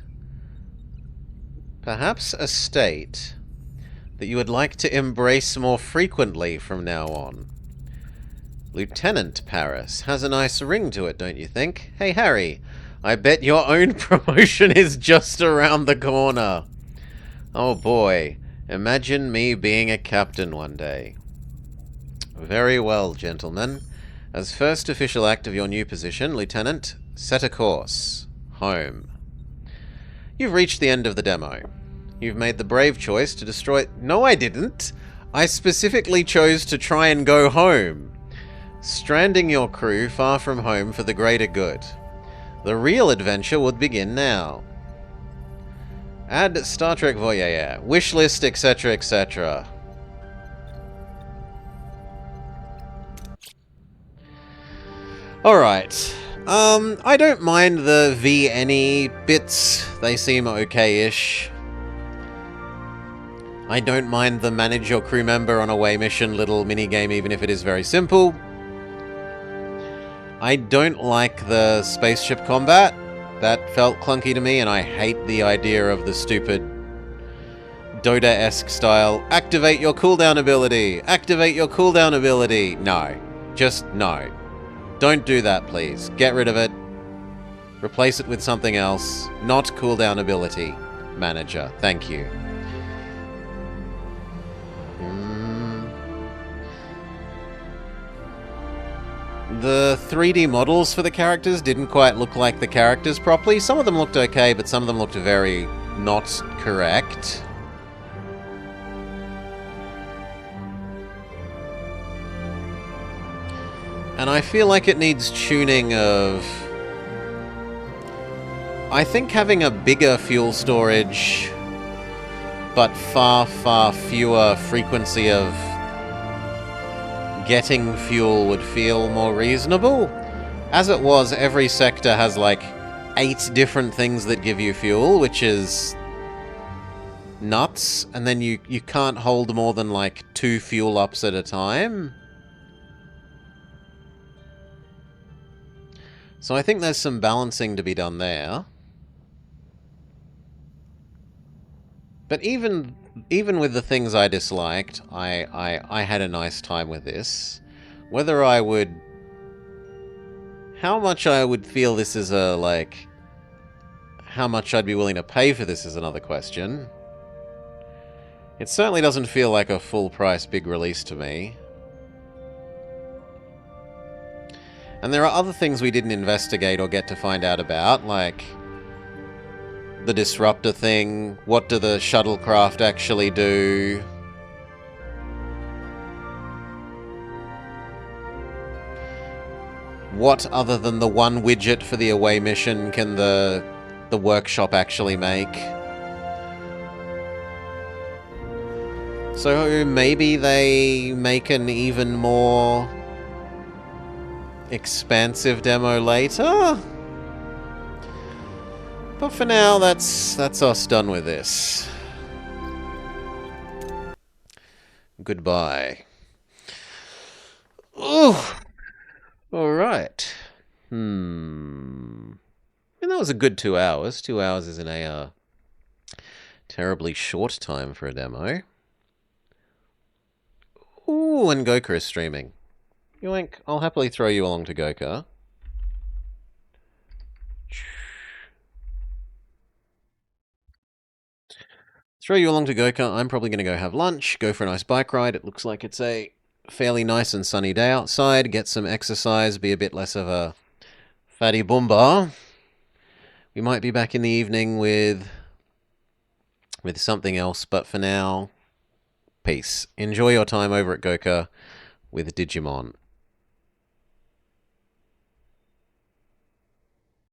that you would like to embrace more frequently from now on. Lieutenant Paris has a nice ring to it, don't you think? Hey, Harry, I bet your own promotion is just around the corner. Oh boy, imagine me being a captain one day. Very well, gentlemen. As first official act of your new position, Lieutenant, set a course. Home. You've reached the end of the demo. You've made the brave choice to destroy... No, I didn't. I specifically chose to try and go home. Stranding your crew far from home for the greater good. The real adventure would begin now. Add Star Trek Voyager, wishlist, etc., etc. Alright. I don't mind the VNE bits. They seem okay-ish. I don't mind the manage your crew member on a way mission little minigame, even if it is very simple. I don't like the spaceship combat. That felt clunky to me, and I hate the idea of the stupid Dota-esque style. Activate your cooldown ability! Activate your cooldown ability! No. Just no. Don't do that, please. Get rid of it. Replace it with something else. Not cooldown ability. Manager. Thank you. The 3D models for the characters didn't quite look like the characters properly. Some of them looked okay, but some of them looked very not correct. And I feel like it needs tuning of... I think having a bigger fuel storage, but far, far fewer frequency of getting fuel would feel more reasonable. As it was, every sector has like 8 different things that give you fuel, which is nuts. And then you can't hold more than like 2 fuel ups at a time. So I think there's some balancing to be done there. But even with the things I disliked, I had a nice time with this. Whether I would... How much I would feel this is a, like... How much I'd be willing to pay for this is another question. It certainly doesn't feel like a full-price big release to me. And there are other things we didn't investigate or get to find out about, like... the disruptor thing. What do the shuttlecraft actually do? What, other than the one widget for the away mission, can the workshop actually make? So maybe they make an even more expansive demo later? But for now, that's us done with this. Goodbye. Ooh. Alright. I mean, that was a good 2 hours. 2 hours isn't a terribly short time for a demo. Ooh, and Goka is streaming. Yoink, I'll happily throw you along to Goka. Throw you along to Goka. I'm probably going to go have lunch, go for a nice bike ride. It looks like it's a fairly nice and sunny day outside. Get some exercise, be a bit less of a fatty boomba. We might be back in the evening with something else, but for now, peace. Enjoy your time over at Goka with Digimon.